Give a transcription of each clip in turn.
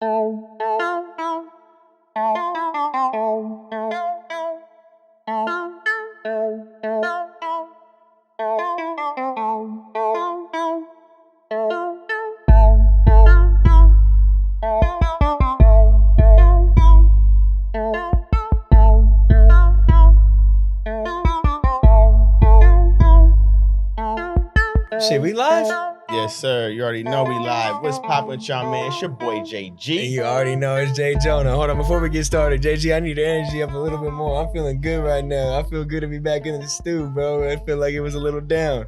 Shit, we live? Yes, sir. You already know we live. What's poppin' with y'all, man? It's your boy, JG. And you already know it's J. Jonah. Hold on, before we get started, JG, I need the energy up a little bit more. I'm feeling good right now. I feel good to be back in the stew, bro. I feel like it was a little down.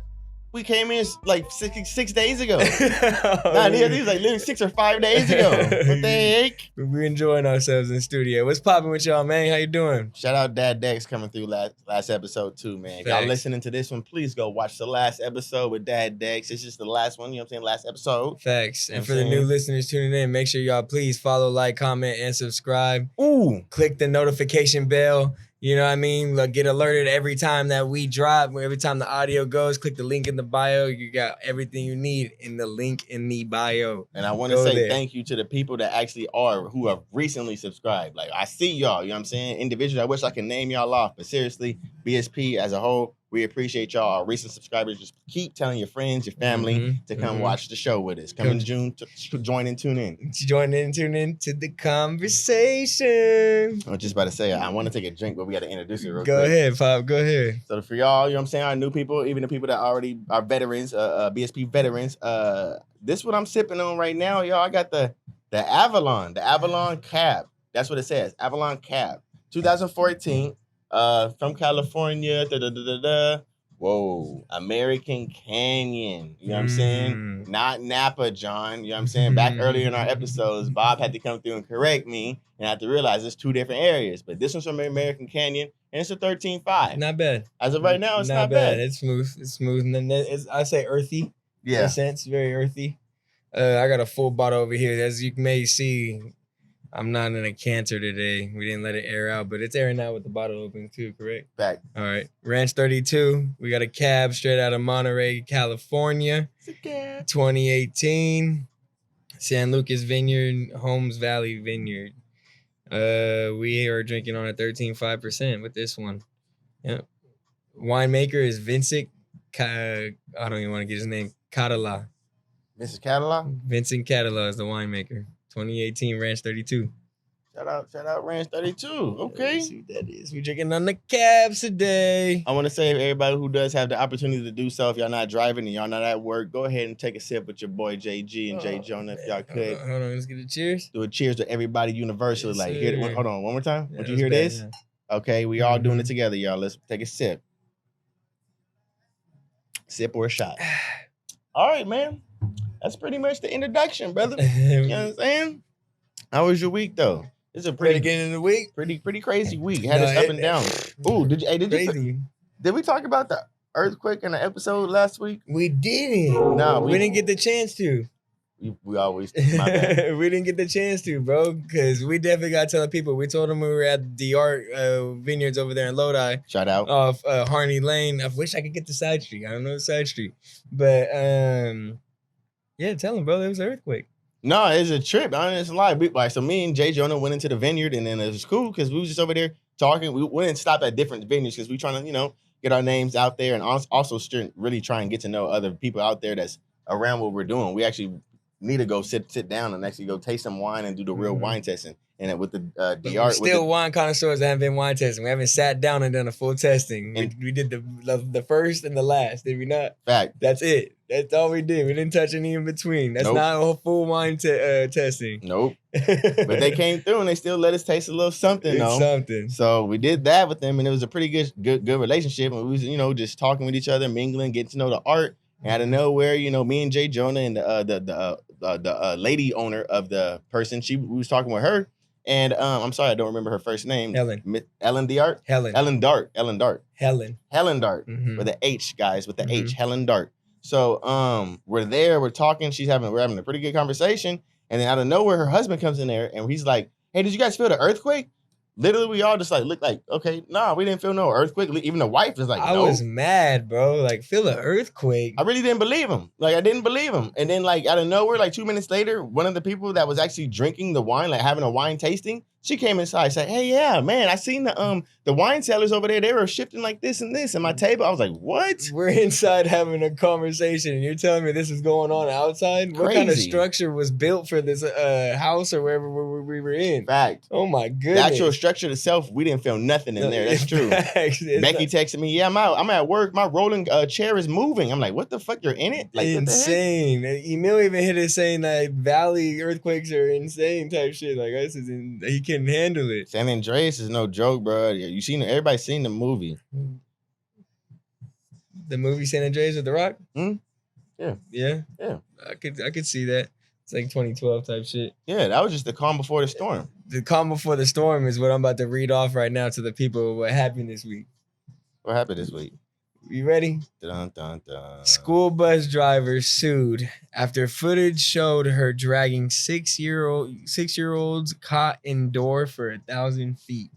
We came in like six days ago. Nah, these was like literally 6 or 5 days ago. What the heck? We're enjoying ourselves in the studio. What's poppin' with y'all, man? How you doing? Shout out Dad Dex coming through last episode too, man. If y'all listening to this one, please go watch the last episode with Dad Dex. It's just the last one, you know what I'm saying? Last episode. Facts. And for the new listeners tuning in, make sure y'all please follow, like, comment, and subscribe. Ooh. Click the notification bell. You know what I mean? Like, get alerted every time that we drop, every time the audio goes. Click the link in the bio. You got everything you need in the link in the bio. And I want to say thank you to the people that actually who have recently subscribed. Like, I see y'all, you know what I'm saying? Individually, I wish I could name y'all off. But seriously, BSP as a whole, we appreciate y'all. Our recent subscribers, just keep telling your friends, your family to come watch the show with us. Come in June to join and tune in. Join in, tune in to the conversation. I was just about to say, I want to take a drink, but we got to introduce it real quick. Go ahead, Pop. Go ahead. So for y'all, you know what I'm saying, our new people, even the people that already are veterans, BSP veterans, this what I'm sipping on right now, y'all. I got the Avalon Cab. That's what it says, Avalon Cab. 2014. From California, Whoa, American Canyon. You know what I'm saying? Not Napa, John. You know what I'm saying? Back earlier in our episodes, Bob had to come through and correct me, and I had to realize it's two different areas. But this one's from American Canyon, and it's a 13.5. Not bad. As of right now, it's not bad. It's smooth. It's smooth, and then I say earthy. Yeah, in a sense, very earthy. I got a full bottle over here, as you may see. I'm not in a canter today. We didn't let it air out, but it's airing out with the bottle open too, correct? Back. All right. Ranch 32. We got a cab straight out of Monterey, California. It's a cab. 2018. San Lucas Vineyard, Holmes Valley Vineyard. We are drinking on a 13.5% with this one. Yep. Winemaker is Vincent. I don't even want to get his name. Catala. Mrs. Catala? Vincent Catala is the winemaker. 2018 Ranch 32. Shout out Ranch 32. Okay. Let's see what that is. We're drinking on the cabs today. I want to say everybody who does have the opportunity to do so, if y'all not driving and y'all not at work, go ahead and take a sip with your boy JG and J Jonah if y'all could. Hold on, let's get a cheers. Do a cheers to everybody universally. Yes, like, hold on, one more time. Yeah, Would you hear this? Yeah. Okay, we all doing it together, y'all. Let's take a sip. Sip or a shot. All right, man. That's pretty much the introduction, brother. You know what I'm saying? How was your week, though? It's a pretty beginning of the week. Pretty crazy week. Had us up and down. Ooh, did we talk about the earthquake in the episode last week? We didn't. No, we didn't get the chance to. We always, my bad. We didn't get the chance to, bro, because we definitely got to tell people. We told them we were at the art vineyards over there in Lodi. Shout out. Off Harney Lane. I wish I could get the side street. I don't know the side street. But, yeah, tell them, bro, it was an earthquake. No, it's a trip. It's a lie. So me and J Jonah went into the vineyard, and then it was cool because we was just over there talking. We didn't stop at different vineyards because we trying to, get our names out there and also really try and get to know other people out there that's around what we're doing. We actually need to go sit down and actually go taste some wine and do the real wine testing. And with the DR, still wine connoisseurs that haven't been wine testing. We haven't sat down and done a full testing. We did the first and the last, did we not? Fact. That's it. That's all we did. We didn't touch any in between. That's not a full wine testing. Nope. But they came through and they still let us taste a little something. Something. So we did that with them, and it was a pretty good relationship. And we was just talking with each other, mingling, getting to know the art. And out of nowhere, me and J Jonah and the lady owner of the person, we was talking with her. And I'm sorry, I don't remember her first name. Ellen Dart. Ellen Dart. With the H, guys, with the H. Helen Dart. So we're there, we're talking. We're having a pretty good conversation. And then out of nowhere, her husband comes in there, and he's like, "Hey, did you guys feel the earthquake?" Literally, we all just like looked like, okay, nah, we didn't feel no earthquake. Even the wife is like, I no. was mad, bro. Like, feel an earthquake. I really didn't believe him. Like, I didn't believe him. And then, like, out of nowhere, like 2 minutes later, one of the people that was actually drinking the wine, like having a wine tasting, she came inside and said, hey, yeah, man, I seen the wine sellers over there. They were shifting like this and this. And my table, I was like, what? We're inside having a conversation, and you're telling me this is going on outside? What kind of Crazy. structure was built for this house or wherever we were in? Fact. Oh, my goodness. The actual structure itself, we didn't feel nothing in there. That's true. Becky texted me, yeah, I'm at work. My rolling chair is moving. I'm like, what the fuck? You're in it? Like, insane. Emil even hit it saying that valley earthquakes are insane type shit. Like, this is he couldn't handle it. San Andreas is no joke, bro. You seen it? Everybody's seen the movie. The movie San Andreas with The Rock? Yeah. Yeah? Yeah. I could see that. It's like 2012 type shit. Yeah, that was just the calm before the storm. The calm before the storm is what I'm about to read off right now to the people what happened this week. What happened this week? You ready? Dun, dun, dun. School bus driver sued after footage showed her dragging six-year-olds caught indoor for 1,000 feet.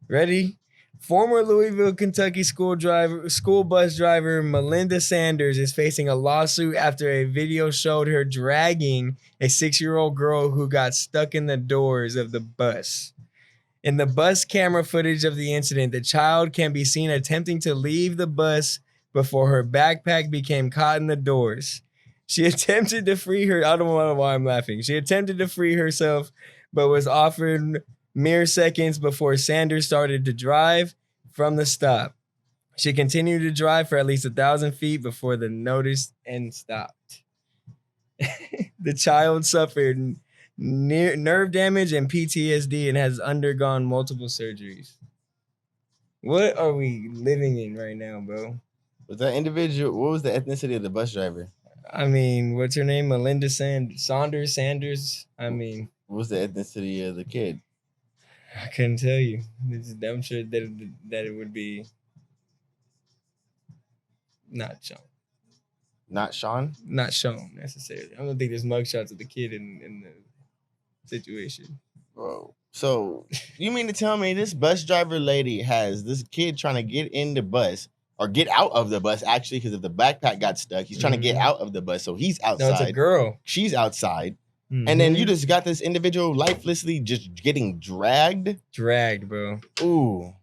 Ready? Former Louisville, Kentucky school bus driver Melinda Sanders is facing a lawsuit after a video showed her dragging a 6-year-old girl who got stuck in the doors of the bus. In the bus camera footage of the incident, the child can be seen attempting to leave the bus before her backpack became caught in the doors. She attempted to free her. I don't know why I'm laughing. She attempted to free herself, but was offered mere seconds before Sanders started to drive from the stop. She continued to drive for at least 1,000 feet before the notice and stopped. The child suffered nerve damage and PTSD and has undergone multiple surgeries. What are we living in right now, bro? Was that individual? What was the ethnicity of the bus driver? I mean, what's her name? Melinda Sanders. I mean, what was the ethnicity of the kid? I couldn't tell you. I'm sure that it would be not shown. Not Sean? Not shown necessarily. I don't think there's mugshots of the kid in the situation. Bro. So you mean to tell me this bus driver lady has this kid trying to get in the bus or get out of the bus actually because if the backpack got stuck, he's trying to get out of the bus. So he's outside. No, it's a girl. She's outside. And then you just got this individual lifelessly just getting dragged. Dragged, bro. Ooh.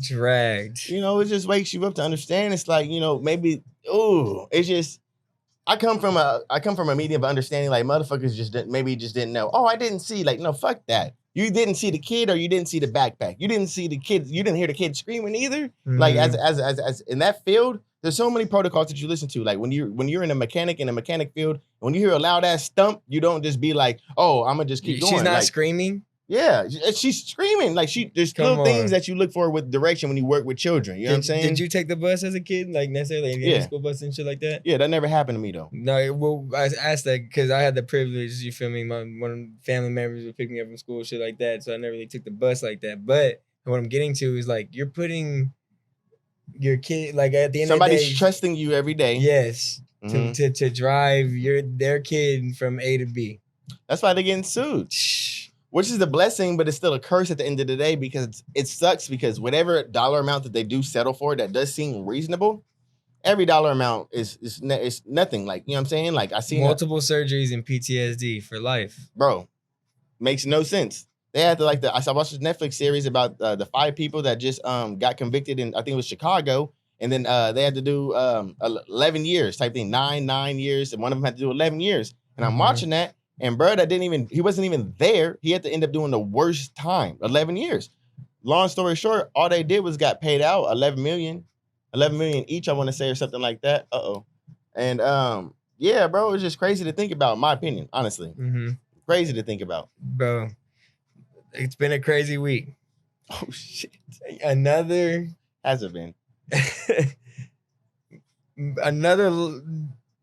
Dragged. You know, it just wakes you up to understand. It's like, you know, maybe, it's just, I come from a medium of understanding, like motherfuckers just didn't know. Oh, I didn't see, like, no, fuck that. You didn't see the kid or you didn't see the backpack. You didn't see the kid. You didn't hear the kid screaming either. Like as in that field, there's so many protocols that you listen to. Like when you're in a mechanic field, when you hear a loud ass stump, you don't just be like, oh, I'm gonna just keep going. She's not like, screaming. Yeah, she's screaming. Like there's little things that you look for with direction when you work with children. You know what I'm saying? Did you take the bus as a kid? Like necessarily any school bus and shit like that? Yeah, that never happened to me though. No, well, I asked that because I had the privilege, you feel me? One of the family members would pick me up from school, shit like that. So I never really took the bus like that. But what I'm getting to is like you're putting your kid like at the end of the day. Somebody's trusting you every day. Yes. To drive their kid from A to B. That's why they're getting sued. Which is a blessing, but it's still a curse at the end of the day because it sucks because whatever dollar amount that they do settle for that does seem reasonable, every dollar amount is nothing. Like, you know what I'm saying? Like I see multiple surgeries and PTSD for life. Bro, makes no sense. They had to I watched this Netflix series about the 5 people that just got convicted in I think it was Chicago, and then they had to do 11 years type thing, 9 years, and one of them had to do 11 years. And I'm watching that. And bro, he wasn't even there. He had to end up doing the worst time, 11 years. Long story short, all they did was got paid out 11 million each, I want to say, or something like that. And yeah, bro, it's just crazy to think about, in my opinion, honestly. Crazy to think about. Bro, it's been a crazy week. Oh, shit. Has it been? Another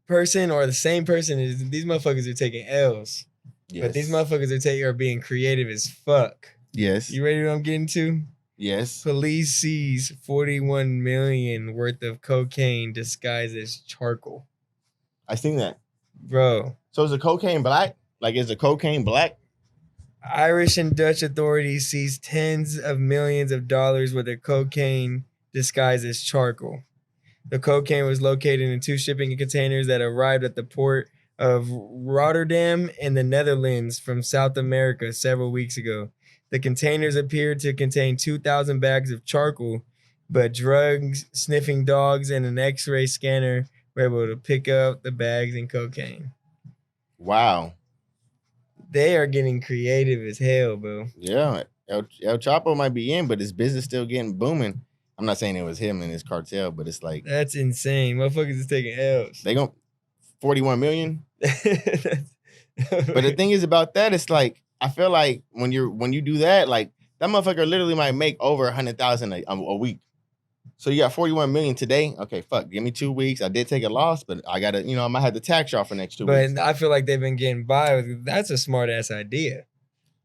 person or the same person is these motherfuckers are taking L's. Yes. But these motherfuckers are being creative as fuck. Yes. You ready what I'm getting to? Yes. Police seize 41 million worth of cocaine disguised as charcoal. I seen that. Bro. So is the cocaine black? Like is the cocaine black? Irish and Dutch authorities seized tens of millions of dollars worth of cocaine disguised as charcoal. The cocaine was located in 2 shipping containers that arrived at the port of Rotterdam in the Netherlands from South America several weeks ago. The containers appeared to contain 2,000 bags of charcoal, but drugs, sniffing dogs, and an X-ray scanner were able to pick up the bags and cocaine. Wow. They are getting creative as hell, bro. Yeah. El Chapo might be in, but his business still getting booming. I'm not saying it was him and his cartel, but it's like That's insane. Motherfuckers is taking L's. they gon' 41 million. But the thing is about that, it's like I feel like when you do that, like that motherfucker literally might make over 100,000 a week. So you got 41 million today. Okay, fuck. Give me 2 weeks. I did take a loss, but I gotta, I might have to tax y'all for next 2 weeks. But I feel like they've been getting by with that's a smart ass idea.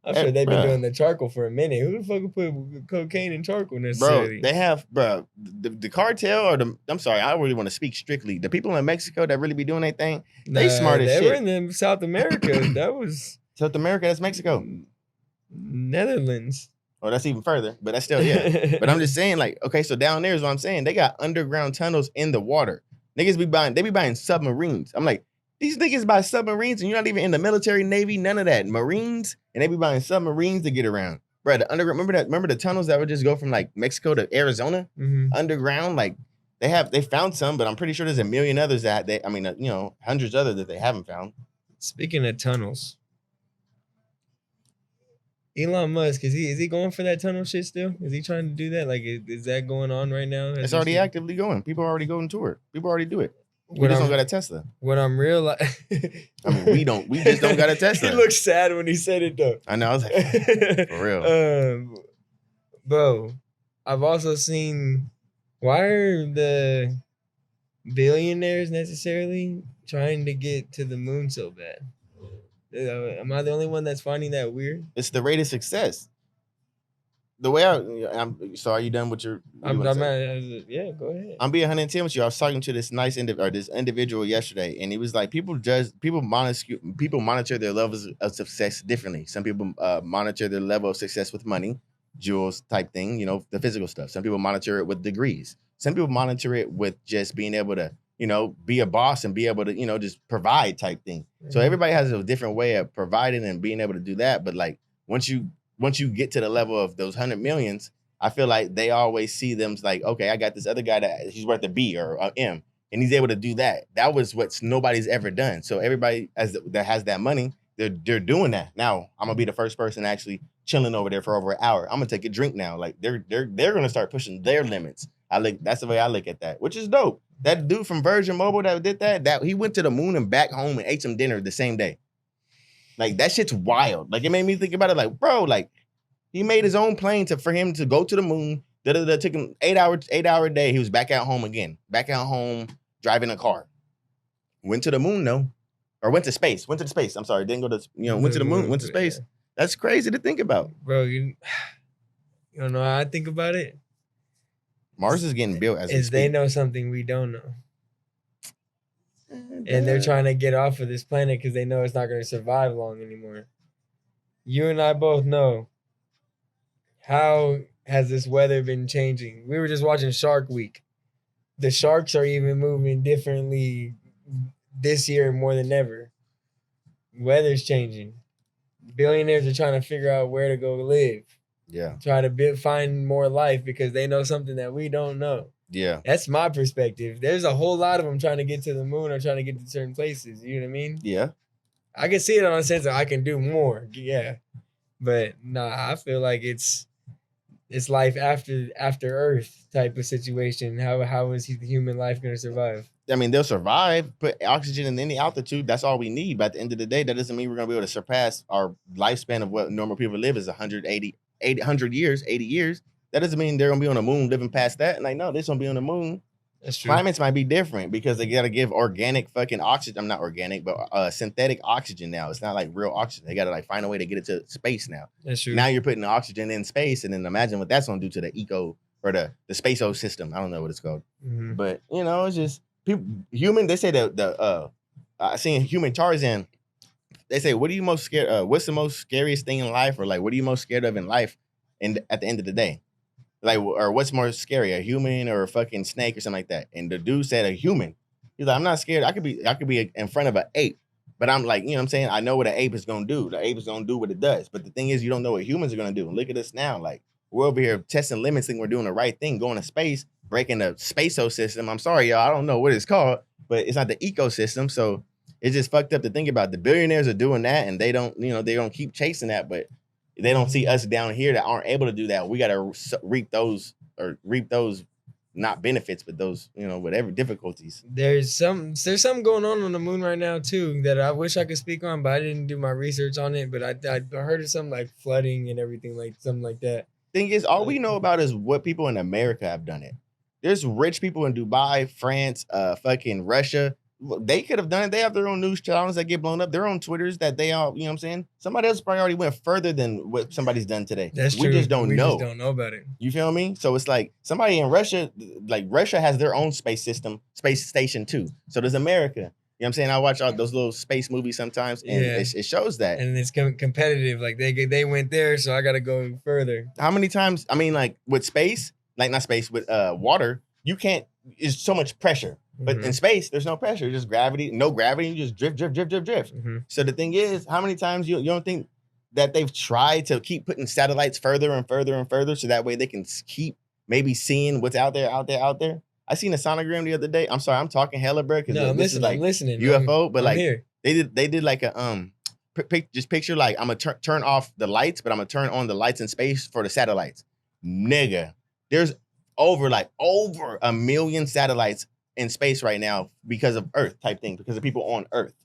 I'm Hey, sure they've been bruh. doing the charcoal for a minute. Who the fuck would put cocaine in charcoal necessarily? Bro, they have, the cartel I'm sorry, I really want to speak strictly. The people in Mexico that really be doing their thing, they smart as They shit. were in the South America. That was South America, that's Mexico. Netherlands. Oh, that's even further, but that's still, yeah. But I'm just saying, like, okay, so down there is what I'm saying. They got underground tunnels in the water. Niggas be buying submarines. I'm like, these niggas buy submarines and you're not even in the military, Navy, none of that. Marines, and they be buying submarines to get around. Bro, the underground, remember the tunnels that would just go from like Mexico to Arizona? Mhm. Underground, like they found some, but I'm pretty sure there's a million others that hundreds other that they haven't found. Speaking of tunnels, Elon Musk, is he going for that tunnel shit still? Is he trying to do that? Like, is that going on right now? It's already actively going. People are already going to it. People already do it. We What just I'm- don't got a Tesla. What I'm realizing, I mean, we just don't got a Tesla. He looks sad when he said it though. I know. I was like, for real. Bro, I've also seen, why are the billionaires necessarily trying to get to the moon so bad? Am I the only one that's finding that weird? It's the rate of success. The way so are you done with your? Yeah, go ahead. I'm being 110 with you. I was talking to this this individual yesterday, and he was like, people monitor their levels of success differently. Some people monitor their level of success with money, jewels type thing, the physical stuff. Some people monitor it with degrees. Some people monitor it with just being able to, be a boss and be able to, just provide type thing. So everybody has a different way of providing and being able to do that. But like once you get to the level of those 100 millions, I feel like they always see them as like, okay, I got this other guy that he's worth a B or a M, and he's able to do that. That was what nobody's ever done. So everybody that has that money, they're doing that. Now I'm gonna be the first person actually chilling over there for over an hour. I'm gonna take a drink now. Like they're gonna start pushing their limits. That's the way I look at that, which is dope. That dude from Virgin Mobile that did that he went to the moon and back home and ate some dinner the same day. Like that shit's wild. Like it made me think about it. Like, bro, like he made his own plane for him to go to the moon. That took him 8 hour day. He was back at home again. Back at home driving a car. Went to the moon though, or went to space. Went to the space. I'm sorry, didn't go to went to the moon. Went to space. Yeah. That's crazy to think about, bro. You don't know how I think about it. Mars is getting built as they know something we don't know. And they're trying to get off of this planet because they know it's not going to survive long anymore. You and I both know, how has this weather been changing? We were just watching Shark Week. The sharks are even moving differently this year more than ever. Weather's changing. Billionaires are trying to figure out where to go live. Yeah. Try to find more life because they know something that we don't know. Yeah. That's my perspective. There's a whole lot of them trying to get to the moon or trying to get to certain places. You know what I mean? Yeah. I can see it on a sense that I can do more. Yeah. But nah, I feel like it's life after Earth type of situation. How is human life going to survive? I mean, they'll survive, put oxygen in any altitude. That's all we need. But at the end of the day, that doesn't mean we're going to be able to surpass our lifespan of what normal people live is 100 years, 80 years. That doesn't mean they're going to be on the moon living past that. And like, no, they're going to be on the moon. That's true. Climates might be different because they got to give organic fucking oxygen. I'm not organic, but synthetic oxygen now. It's not like real oxygen. They got to like find a way to get it to space now. That's true. Now you're putting the oxygen in space, and then imagine what that's going to do to the eco or the space-o system. I don't know what it's called. Mm-hmm. But, it's just human. They say that I seen human Tarzan they say, what are you most scared? What's the most scariest thing in life, or like, what are you most scared of in life? And at the end of the day, like, or what's more scary, a human or a fucking snake or something like that? And the dude said a human. He's like, I'm not scared. I could be in front of an ape, but I'm like, you know what I'm saying? I know what an ape is gonna do. The ape is gonna do what it does. But the thing is, you don't know what humans are gonna do. And look at us now. Like, we're over here testing limits, thinking we're doing the right thing, going to space, breaking the space-o system. I'm sorry, y'all. I don't know what it's called, but it's not the ecosystem. So it's just fucked up to think about. The billionaires are doing that, and they don't, they don't keep chasing that, but they don't see us down here that aren't able to do that. We got to reap those not benefits, but those, whatever difficulties. There's something going on the moon right now too that I wish I could speak on, but I didn't do my research on it. But I heard of something like flooding and everything, like something like that. Thing is, all we know about is what people in America have done it. There's rich people in Dubai, France, fucking Russia. They could have done it. They have their own news channels that get blown up, their own Twitters that they all, you know what I'm saying? Somebody else probably already went further than what somebody's done today. That's true. We just don't know. We just don't know about it. You feel me? So it's like somebody in Russia, like Russia has their own space station too. So does America. You know what I'm saying? I watch all those little space movies sometimes, and it shows that. And it's competitive. Like they went there, so I got to go further. How many times? I mean, like with space, like not space, with water, you can't. It's so much pressure. But in space, there's no pressure, just gravity, no gravity, you just drift. So the thing is, how many times you don't think that they've tried to keep putting satellites further and further and further so that way they can keep maybe seeing what's out there? I seen a sonogram the other day. I'm sorry, I'm talking hella, bro, because this is like I'm listening, UFO, but I'm like here. they did like a just picture like I'm gonna turn off the lights, but I'm gonna turn on the lights in space for the satellites. Nigga, there's over 1 million satellites in space right now because of Earth type thing, because of people on Earth.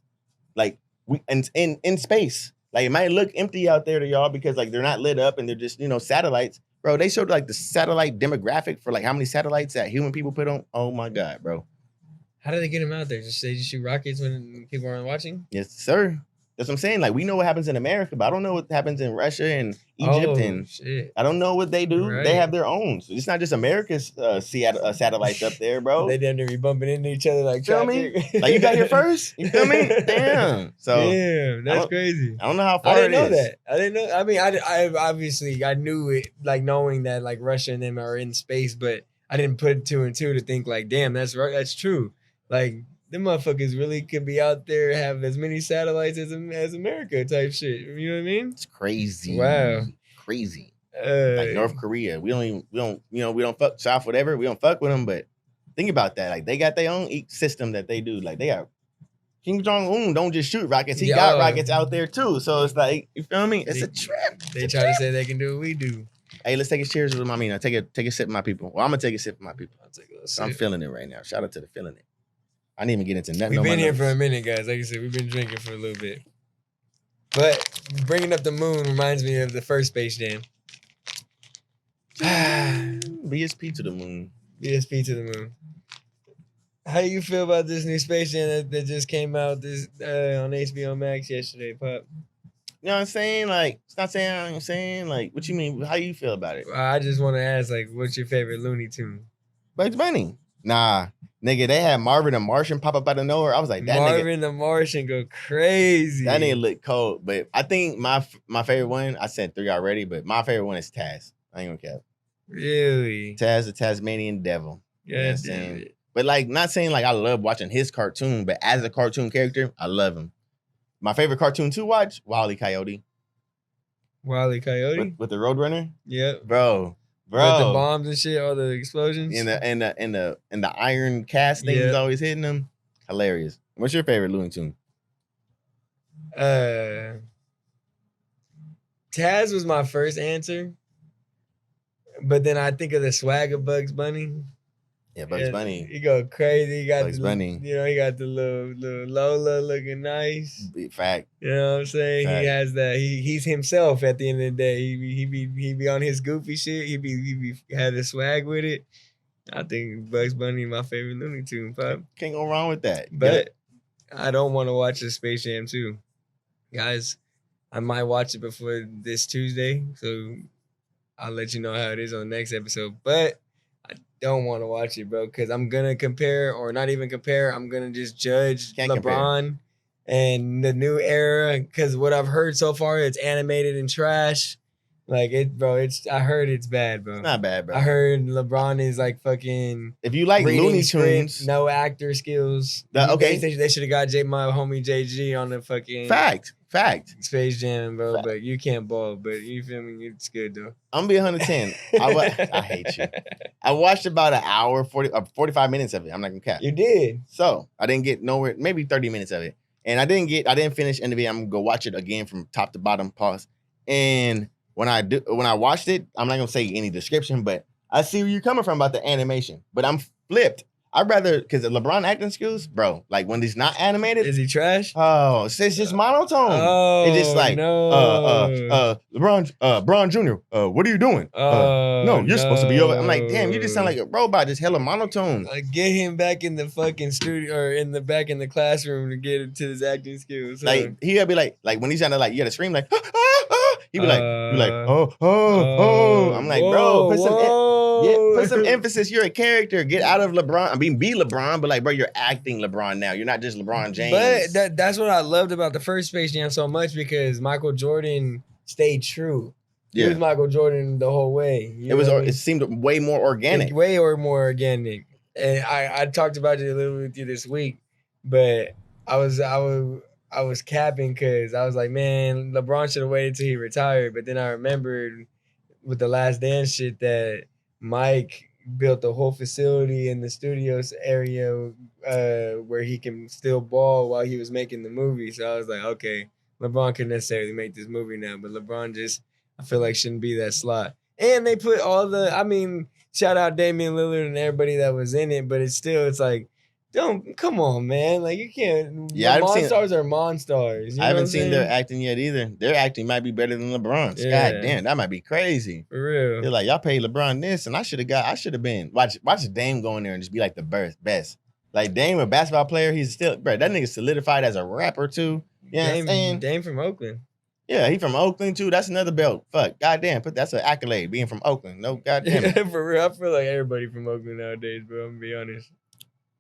Like we and in space. Like it might look empty out there to y'all because like they're not lit up and they're just, satellites. Bro, they showed like the satellite demographic for like how many satellites that human people put on. Oh my God, bro. How do they get them out there? They just shoot rockets when people aren't watching? Yes, sir. That's what I'm saying. Like we know what happens in America, but I don't know what happens in Russia and Egypt, and shit. I don't know what they do. Right. They have their own. So it's not just America's satellites up there, bro. They damn near be bumping into each other like feel me? Like you got here first. You feel me? Damn. So damn, that's crazy. I don't know how far I didn't know that. I didn't know. I mean, I obviously I knew it, like knowing that like Russia and them are in space, but I didn't put 2 and 2 to think like, damn, that's right, that's true. Like. Them motherfuckers really could be out there, have as many satellites as America type shit. You know what I mean? It's crazy. Wow, crazy. Like North Korea, we don't fuck South, whatever. We don't fuck with them, but think about that. Like they got their own system that they do. Like they got Kim Jong-un don't just shoot rockets; he got rockets out there too. So it's like, you feel me? It's a trip. They try to say they can do what we do. Hey, let's take a cheers with my mean. Take a sip, my people. Well, I'm gonna take a sip, my people. I'll take a little sip. I'm feeling it right now. Shout out to the feeling it. I didn't even get into nothing. We've been here for a minute, guys. Like I said, we've been drinking for a little bit. But bringing up the moon reminds me of the first Space Jam. BSP to the moon. BSP to the moon. How do you feel about this new Space Jam that just came out on HBO Max yesterday, Pop? You know what I'm saying? Like, it's not saying I'm saying. Like, what you mean? How you feel about it? I just want to ask, like, what's your favorite Looney Tune? Bugs Bunny. Nah. Nigga, they had Marvin the Martian pop up out of nowhere. I was like, that Marvin the Martian go crazy. That nigga look cold. But I think my favorite one, I said 3 already, but my favorite one is Taz. I ain't gonna cap. Really? Taz, the Tasmanian Devil. Yeah, damn it. But like, not saying like I love watching his cartoon, but as a cartoon character, I love him. My favorite cartoon to watch, Wile E. Coyote. Wile E. Coyote? With the Roadrunner? Yep. Bro. With the bombs and shit, all the explosions. And the iron cast things always hitting them. Hilarious. What's your favorite Looney Tune? Taz was my first answer. But then I think of the swag of Bugs Bunny. Yeah, Bugs Bunny. He go crazy. He got Bugs Bunny. He got the little Lola looking nice. Big fact. You know what I'm saying? Fact. He has that. He's himself at the end of the day. He be on his goofy shit. He be had the swag with it. I think Bugs Bunny my favorite Looney Tune, Pop. Can't go wrong with that. But I don't want to watch the Space Jam 2. Guys, I might watch it before this Tuesday. So I'll let you know how it is on the next episode. But I don't want to watch it, bro, because I'm going to compare, or not even compare, I'm going to just judge LeBron And the new era, because what I've heard so far, it's animated and trash. Like it, bro. I heard it's bad, bro. It's not bad, bro. I heard LeBron is like fucking. If you like reading Looney script, Tunes, no actor skills. Okay. They should have got my homie JG on the fucking fact. Space Jam, bro. Fact. But you can't ball. But you feel me? It's good though. I'm gonna be 110. I hate you. I watched about an hour, 45 minutes of it. I'm not gonna cap. You did. So I didn't get nowhere. Maybe 30 minutes of it, and I didn't finish end of it. I'm gonna go watch it again from top to bottom. Pause. And when I watched it, I'm not gonna say any description, but I see where you're coming from about the animation. But I'm flipped. I'd rather, because the LeBron acting skills, bro, like when he's not animated. Is he trash? Oh, it's just monotone. Oh, it's just like, no. LeBron Jr., what are you doing? No, you're supposed to be over. I'm like, damn, you just sound like a robot, just hella monotone. Get him back in the fucking studio or back in the classroom to get into his acting skills. Huh? Like, he gotta be like when he's sounding like, you gotta scream like, he be like, oh. I'm like, bro, put some emphasis. You're a character. Get out of LeBron. I mean, be LeBron, but like, bro, you're acting LeBron now. You're not just LeBron James. But that's what I loved about the first Space Jam so much, because Michael Jordan stayed true. He was Michael Jordan the whole way. It seemed way more organic. Way more organic. And I talked about it a little with you this week, but I was capping because I was like, man, LeBron should have waited till he retired. But then I remembered with the Last Dance shit that Mike built the whole facility in the studios area where he can still ball while he was making the movie. So I was like, okay, LeBron couldn't necessarily make this movie now, but LeBron just, I feel like, shouldn't be that slot. And they put shout out Damian Lillard and everybody that was in it, but it's like, come on, man. Like, you can't. Yeah, Monstars are Monstars. I haven't seen their acting yet either. Their acting might be better than LeBron's. Yeah. God damn, that might be crazy. For real. They're like, y'all paid LeBron this, and I should have been. Watch Dame go in there and just be like the best. Like, Dame, a basketball player, he's still, bro, that nigga solidified as a rapper too. You know what I'm saying? Dame from Oakland. Yeah, he from Oakland too. That's another belt. Fuck, goddamn, that's an accolade, being from Oakland. No, goddamn. For real, I feel like everybody from Oakland nowadays, bro. I'm gonna be honest.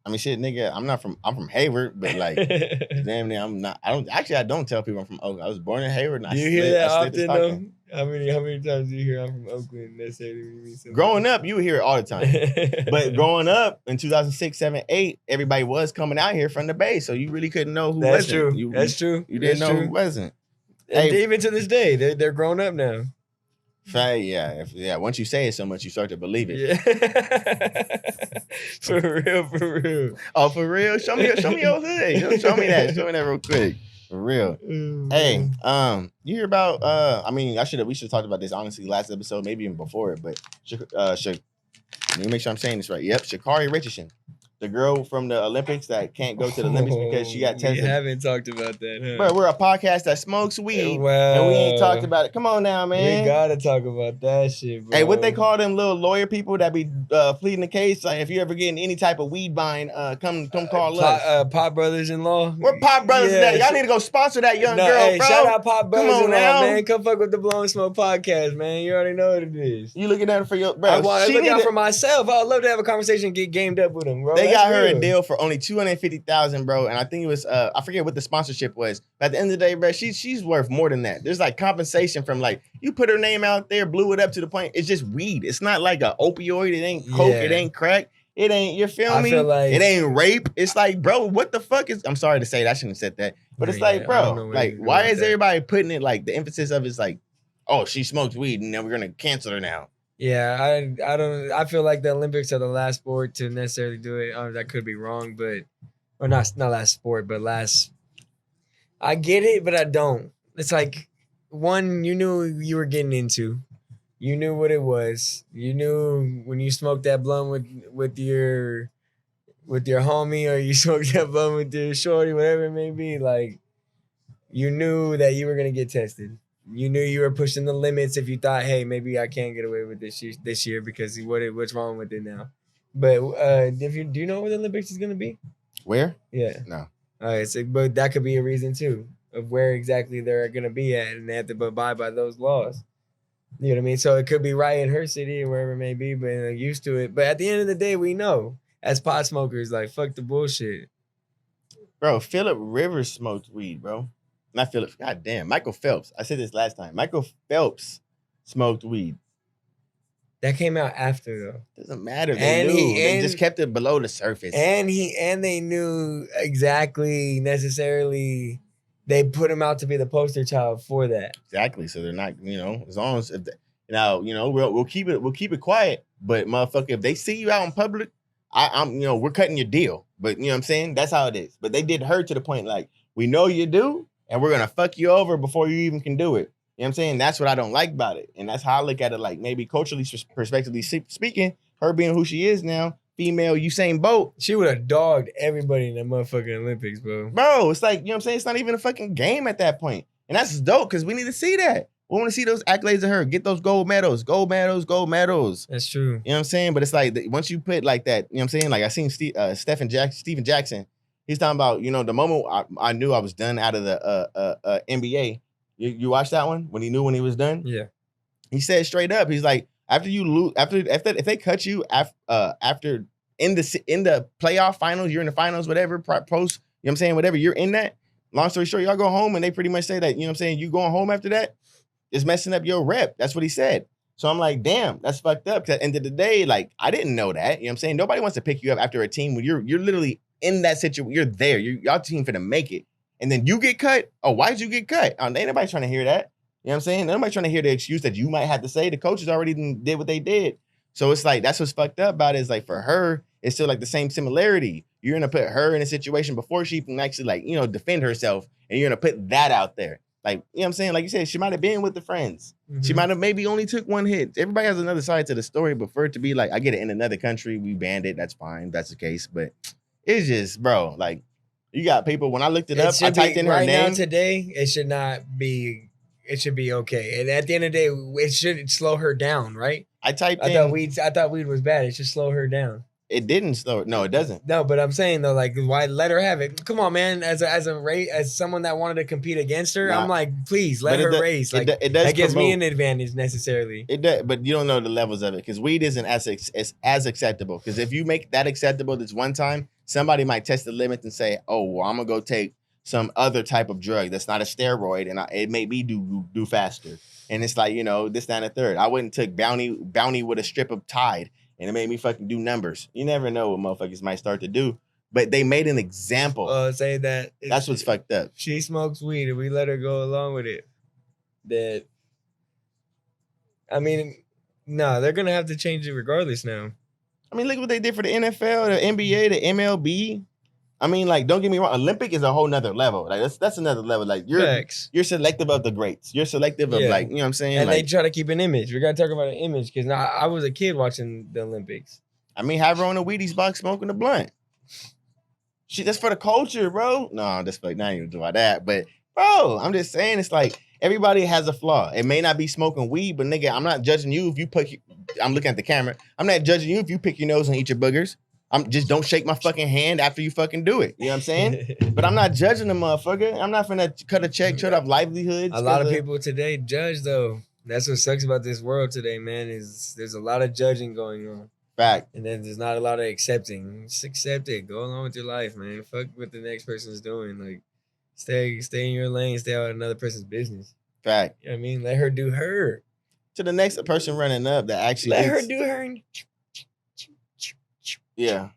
I mean, shit, nigga, I'm from Hayward, but like, damn near, I'm not. I don't tell people I'm from Oakland. I was born in Hayward. And you hear that often though? How many times do you hear I'm from Oakland? Necessarily. Growing up, you would hear it all the time. But growing up in 2006, 7, 8, everybody was coming out here from the Bay, so you really couldn't know who wasn't. True. That's true. You didn't know who wasn't. And even to this day, they're grown up now. Yeah. Once you say it so much, you start to believe it. Yeah. For real. Oh, for real? Show me your hood. Show me that real quick. For real. Hey, you hear about? We should have talked about this honestly last episode, maybe even before it. But let me make sure I'm saying this right. Yep, Sha'Carri Richardson. The girl from the Olympics that can't go to the Olympics because she got tested. We haven't talked about that, huh? Bro, we're a podcast that smokes weed, and we ain't talked about it. Come on now, man. We gotta talk about that shit, bro. Hey, what they call them little lawyer people that be pleading the case? Like, if you ever getting any type of weed buying, come call us. Pop Brothers-in-law. We're Pop Brothers. Yeah, y'all need to go sponsor that young girl, hey, bro. Shout out Pop Brothers-in-law, man. Come fuck with the Blowin Smoke podcast, man. You already know what it is. You looking at it for your bro? I look out for myself. I'd love to have a conversation and get gamed up with them, bro. They got her a deal for only $250,000, bro, and I think it was I forget what the sponsorship was. But at the end of the day, bro, she's worth more than that. There's like compensation from like you put her name out there, blew it up to the point. It's just weed. It's not like a opioid. It ain't coke. It ain't crack. It ain't. You feel me? Feel like, it ain't rape. It's like, bro, what the fuck is? I'm sorry to say that. I shouldn't have said that. But it's like, bro, like, why is everybody putting it like the emphasis of it's like, oh, she smokes weed and then we're gonna cancel her now. Yeah, I don't. I feel like the Olympics are the last sport to necessarily do it. That could be wrong, or not last sport, but last. I get it, but I don't. It's like, one, you knew you were getting into, you knew what it was. You knew when you smoked that blunt with your homie, or you smoked that blunt with your shorty, whatever it may be. Like, you knew that you were gonna get tested. You knew you were pushing the limits if you thought, hey, maybe I can't get away with this year because what's wrong with it now? But do you know where the Olympics is gonna be? Where? Yeah. No. All right, so but that could be a reason too of where exactly they're gonna be at, and they have to abide by those laws. You know what I mean? So it could be right in her city or wherever it may be, but they're used to it. But at the end of the day, we know as pot smokers, like, fuck the bullshit. Bro, Philip Rivers smoked weed, bro. Not Philip. God damn. Michael Phelps. I said this last time. Michael Phelps smoked weed. That came out after though. Doesn't matter. They And knew. They just kept it below the surface. and they knew exactly necessarily they put him out to be the poster child for that. Exactly. So they're not, as long as now, we'll keep it quiet. But motherfucker, if they see you out in public, I'm we're cutting your deal. But you know what I'm saying? That's how it is. But they did her to the point like, we know you do, and we're gonna fuck you over before you even can do it. You know what I'm saying? That's what I don't like about it. And that's how I look at it, like maybe culturally, perspectively speaking, her being who she is now, female Usain Bolt. She would have dogged everybody in the motherfucking Olympics, bro. Bro, it's like, you know what I'm saying? It's not even a fucking game at that point. And that's dope because we need to see that. We want to see those accolades of her. Get those gold medals. That's true. You know what I'm saying? But it's like, once you put like that, you know what I'm saying? Like I seen Steven Jackson. He's talking about, the moment I knew I was done out of the NBA. You watched that one when he knew when he was done? Yeah. He said straight up, he's like, after you lose, if they cut you after in the playoff finals, you're in the finals, whatever, post, you know what I'm saying, whatever, you're in that. Long story short, y'all go home and they pretty much say that, you know what I'm saying, you going home after that is messing up your rep. That's what he said. So I'm like, damn, that's fucked up. Because at the end of the day, like, I didn't know that. You know what I'm saying? Nobody wants to pick you up after a team when you're literally in that situation. You're there. Y'all team finna make it. And then you get cut. Oh, why'd you get cut? Ain't nobody trying to hear that. You know what I'm saying? Nobody trying to hear the excuse that you might have to say. The coaches already did what they did. So it's like, that's what's fucked up about it. Is like, for her, it's still like the same similarity. You're going to put her in a situation before she can actually, like, defend herself. And you're going to put that out there. Like, you know what I'm saying? Like you said, she might have been with the friends. Mm-hmm. She might have maybe only took one hit. Everybody has another side to the story, but for it to be like, I get it, in another country, we banned it. That's fine. That's the case. But it's just, bro, like, you got people, when I looked it up, I typed in her name. Right now, today, it should be okay. And at the end of the day, it should slow her down, right? I thought weed was bad. It should slow her down. It didn't slow it. No, it doesn't. No, but I'm saying though, like, why let her have it? Come on, man. As someone that wanted to compete against her, I'm like, please let her race. Like, it does. That gives me an advantage necessarily. It does, but you don't know the levels of it because weed isn't as acceptable. Because if you make that acceptable this one time, somebody might test the limits and say, "Oh, well, I'm gonna go take some other type of drug that's not a steroid, and it made me do faster." And it's like, this, that, and the third. I went and took bounty with a strip of Tide. And it made me fucking do numbers. You never know what motherfuckers might start to do. But they made an example. Say that. That's what's fucked up. She smokes weed and we let her go along with it. That, I mean, no, they're going to have to change it regardless now. I mean, look what they did for the NFL, the NBA, the MLB. I mean, like, don't get me wrong. Olympic is a whole nother level. Like, that's another level. Like, you're selective of the greats. You're selective of, like, you know what I'm saying? And like, they try to keep an image. We got to talk about an image because now I was a kid watching the Olympics. I mean, have her on a Wheaties box smoking a blunt. That's for the culture, bro. No, that's like, not even about that. But, bro, I'm just saying, it's like, everybody has a flaw. It may not be smoking weed, but nigga, I'm not judging you if you I'm looking at the camera. I'm not judging you if you pick your nose and eat your boogers. I'm just, don't shake my fucking hand after you fucking do it. You know what I'm saying? But I'm not judging the motherfucker. I'm not finna cut a check, shut off livelihoods. A lot of people today judge, though. That's what sucks about this world today, man, is there's a lot of judging going on. Fact. And then there's not a lot of accepting. Just accept it. Go along with your life, man. Fuck what the next person's doing. Like, stay in your lane. Stay out of another person's business. Fact. You know what I mean? Let her do her. To the next person running up that actually let her do her. Yeah.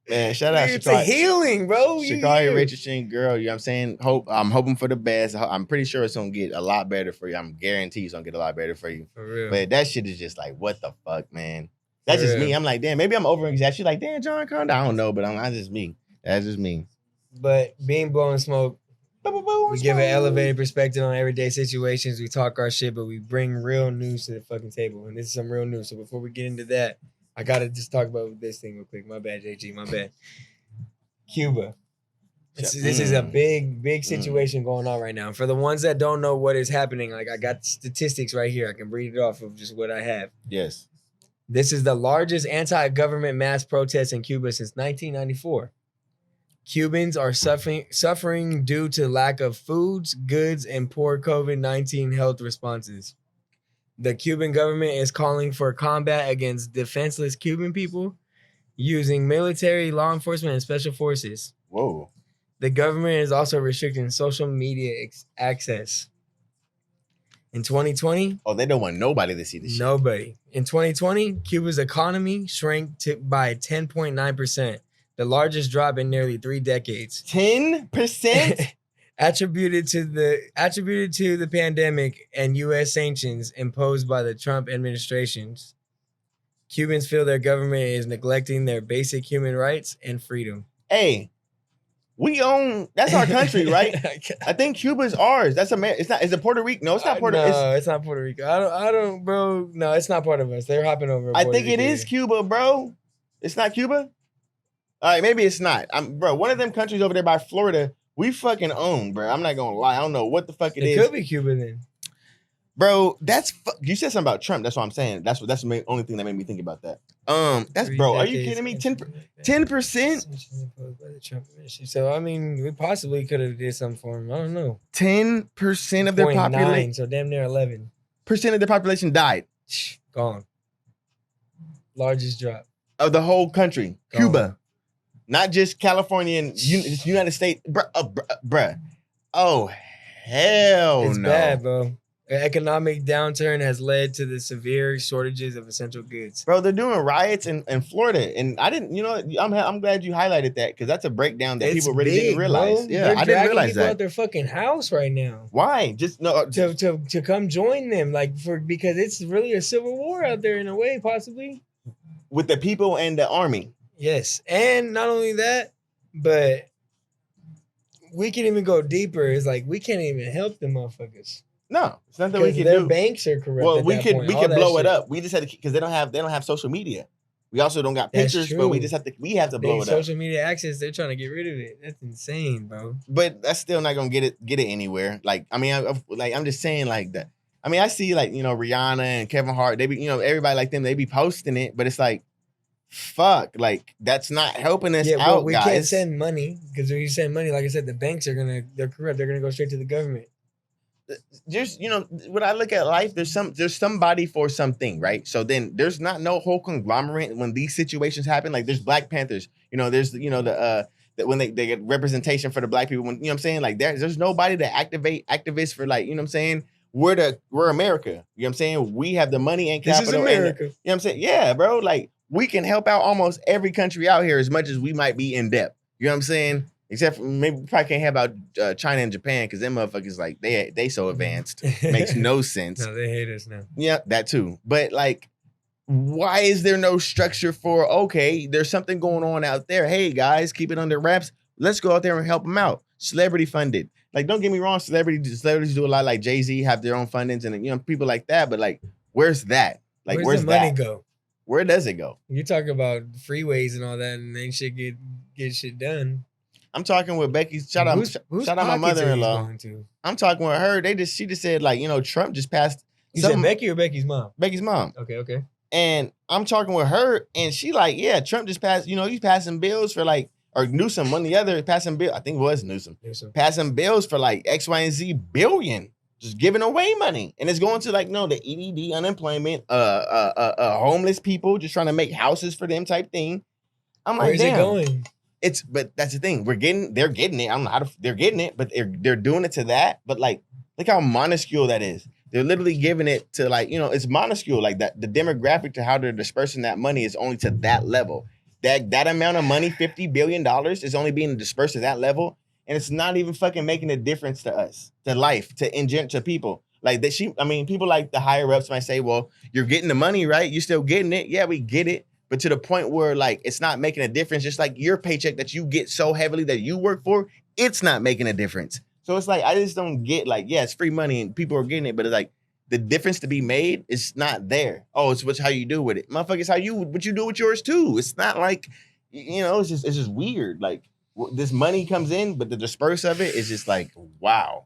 Man, shout out It's a healing, bro. Sha'Carri Richardson, girl. You know what I'm saying? I'm hoping for the best. I'm pretty sure it's gonna get a lot better for you. I'm guaranteed it's gonna get a lot better for you. For real. But that shit is just like, what the fuck, man? That's just me. I'm like, damn, maybe I'm over exaggerating. She's like, damn, John Condon. I don't know, but that's just me. That's just me. But being Blowin Smoke, we give an elevated perspective on everyday situations. We talk our shit, but we bring real news to the fucking table. And this is some real news. So before we get into that, I got to just talk about this thing real quick. My bad, JG. My bad. Cuba. This is a big situation going on right now. For the ones that don't know what is happening, like, I got statistics right here. I can read it off of just what I have. Yes. This is the largest anti-government mass protest in Cuba since 1994. Cubans are suffering due to lack of foods, goods, and poor COVID-19 health responses. The Cuban government is calling for combat against defenseless Cuban people using military, law enforcement, and special forces. Whoa. The government is also restricting social media access. In 2020, they don't want nobody to see this shit. Nobody. In 2020, Cuba's economy shrank by 10.9%, the largest drop in nearly 3 decades. 10%? attributed to the pandemic and U.S. sanctions imposed by the Trump administrations. Cubans feel their government is neglecting their basic human rights and freedom. Hey, that's our country, right? I think Cuba's ours. That's America. It's not. Is it Puerto Rico? No, it's not Puerto Rico. No, it's not Puerto Rico. I don't, bro. No, it's not part of us. They're hopping over. I think it is Cuba, bro. It's not Cuba. All right, maybe it's not. Bro, one of them countries over there by Florida, we fucking own, bro. I'm not gonna lie. I don't know what the fuck it is. It could be Cuba then. Bro, you said something about Trump. That's what I'm saying. That's the only thing that made me think about that. That's bro. Are you kidding me? 10%. So I mean, we possibly could have did something for him. I don't know. 10% of their population. So damn near 11% of their population died. Gone. Largest drop of the whole country. Gone. Cuba, not just California and United States, bruh. Oh hell it's no. Bad, bro. An economic downturn has led to the severe shortages of essential goods. Bro, they're doing riots in Florida, and I didn't. I'm glad you highlighted that because that's a breakdown that people really didn't realize. Bro. Yeah, I didn't realize that. Out their fucking house right now. Why? Just no to come join them, because it's really a civil war out there in a way, possibly with the people and the army. Yes, and not only that, but we can even go deeper. It's like we can't even help them motherfuckers. No, it's nothing we can their do. Banks are corrupt. Well, we could blow it up. We just had to because they don't have social media. We also don't got pictures, but we have to blow it up. Social media access, they're trying to get rid of it. That's insane, bro. But that's still not gonna get it anywhere. Like, I mean, I'm just saying like that. I mean, I see like Rihanna and Kevin Hart. They be everybody like them. They be posting it, but it's like, fuck, like that's not helping us out, well, we guys. Can't send money because when you send money, like I said, the banks they're corrupt. They're gonna go straight to the government. There's when I look at life, there's somebody for something, right? So then there's not no whole conglomerate when these situations happen. Like there's Black Panthers, there's the when they get representation for the Black people. When what I'm saying, like there's nobody to activate activists for, like, what I'm saying. We're America. What I'm saying. We have the money and capital. This is America. And, what I'm saying. Yeah, bro. Like we can help out almost every country out here as much as we might be in debt. You know what I'm saying? Except for maybe we probably can't have about China and Japan because them motherfuckers like they so advanced. Makes no sense. No, they hate us now. Yeah, that too. But like, why is there no structure for, okay, there's something going on out there. Hey guys, keep it under wraps. Let's go out there and help them out. Celebrity funded. Like, don't get me wrong, celebrities do a lot, like Jay-Z have their own fundings and people like that. But like, where's that? Like, where's the money go? Where does it go? You talk about freeways and all that, and they should get shit done. I'm talking with Becky. Shout out my mother-in-law. I'm talking with her. She just said, like, Trump just passed. You said Becky or Becky's mom? Becky's mom. Okay. And I'm talking with her, and she like, yeah, Trump just passed. He's passing bills for like, or Newsom, one of the other passing bill. I think it was Newsom. Passing bills for like X, Y, and Z billion, just giving away money, and it's going to like the EDD, unemployment, homeless people, just trying to make houses for them type thing. I'm like, where's it going? But that's the thing. They're getting it. I don't know how they're getting it, but they're doing it to that. But like, look how minuscule that is. They're literally giving it to like, it's minuscule like that. The demographic to how they're dispersing that money is only to that level. That amount of money, $50 billion, is only being dispersed to that level. And it's not even fucking making a difference to us, to life, to people. Like people like the higher ups might say, well, you're getting the money, right? You're still getting it. Yeah, we get it. But to the point where like it's not making a difference, just like your paycheck that you get so heavily that you work for, it's not making a difference. So it's like I just don't get like, yeah, it's free money and people are getting it, but it's like the difference to be made is not there. Oh, it's how you do with it, motherfucker. It's what you do with yours too. It's not like it's just weird. Like this money comes in, but the disperse of it is just like wow.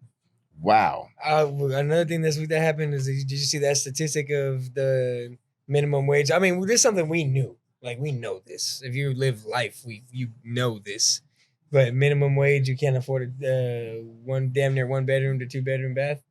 Another thing that happened is, did you see that statistic of the minimum wage? I mean, this is something we knew. Like, we know this. If you live life, you know this. But minimum wage, you can't afford damn near 1 bedroom to 2 bedroom bath.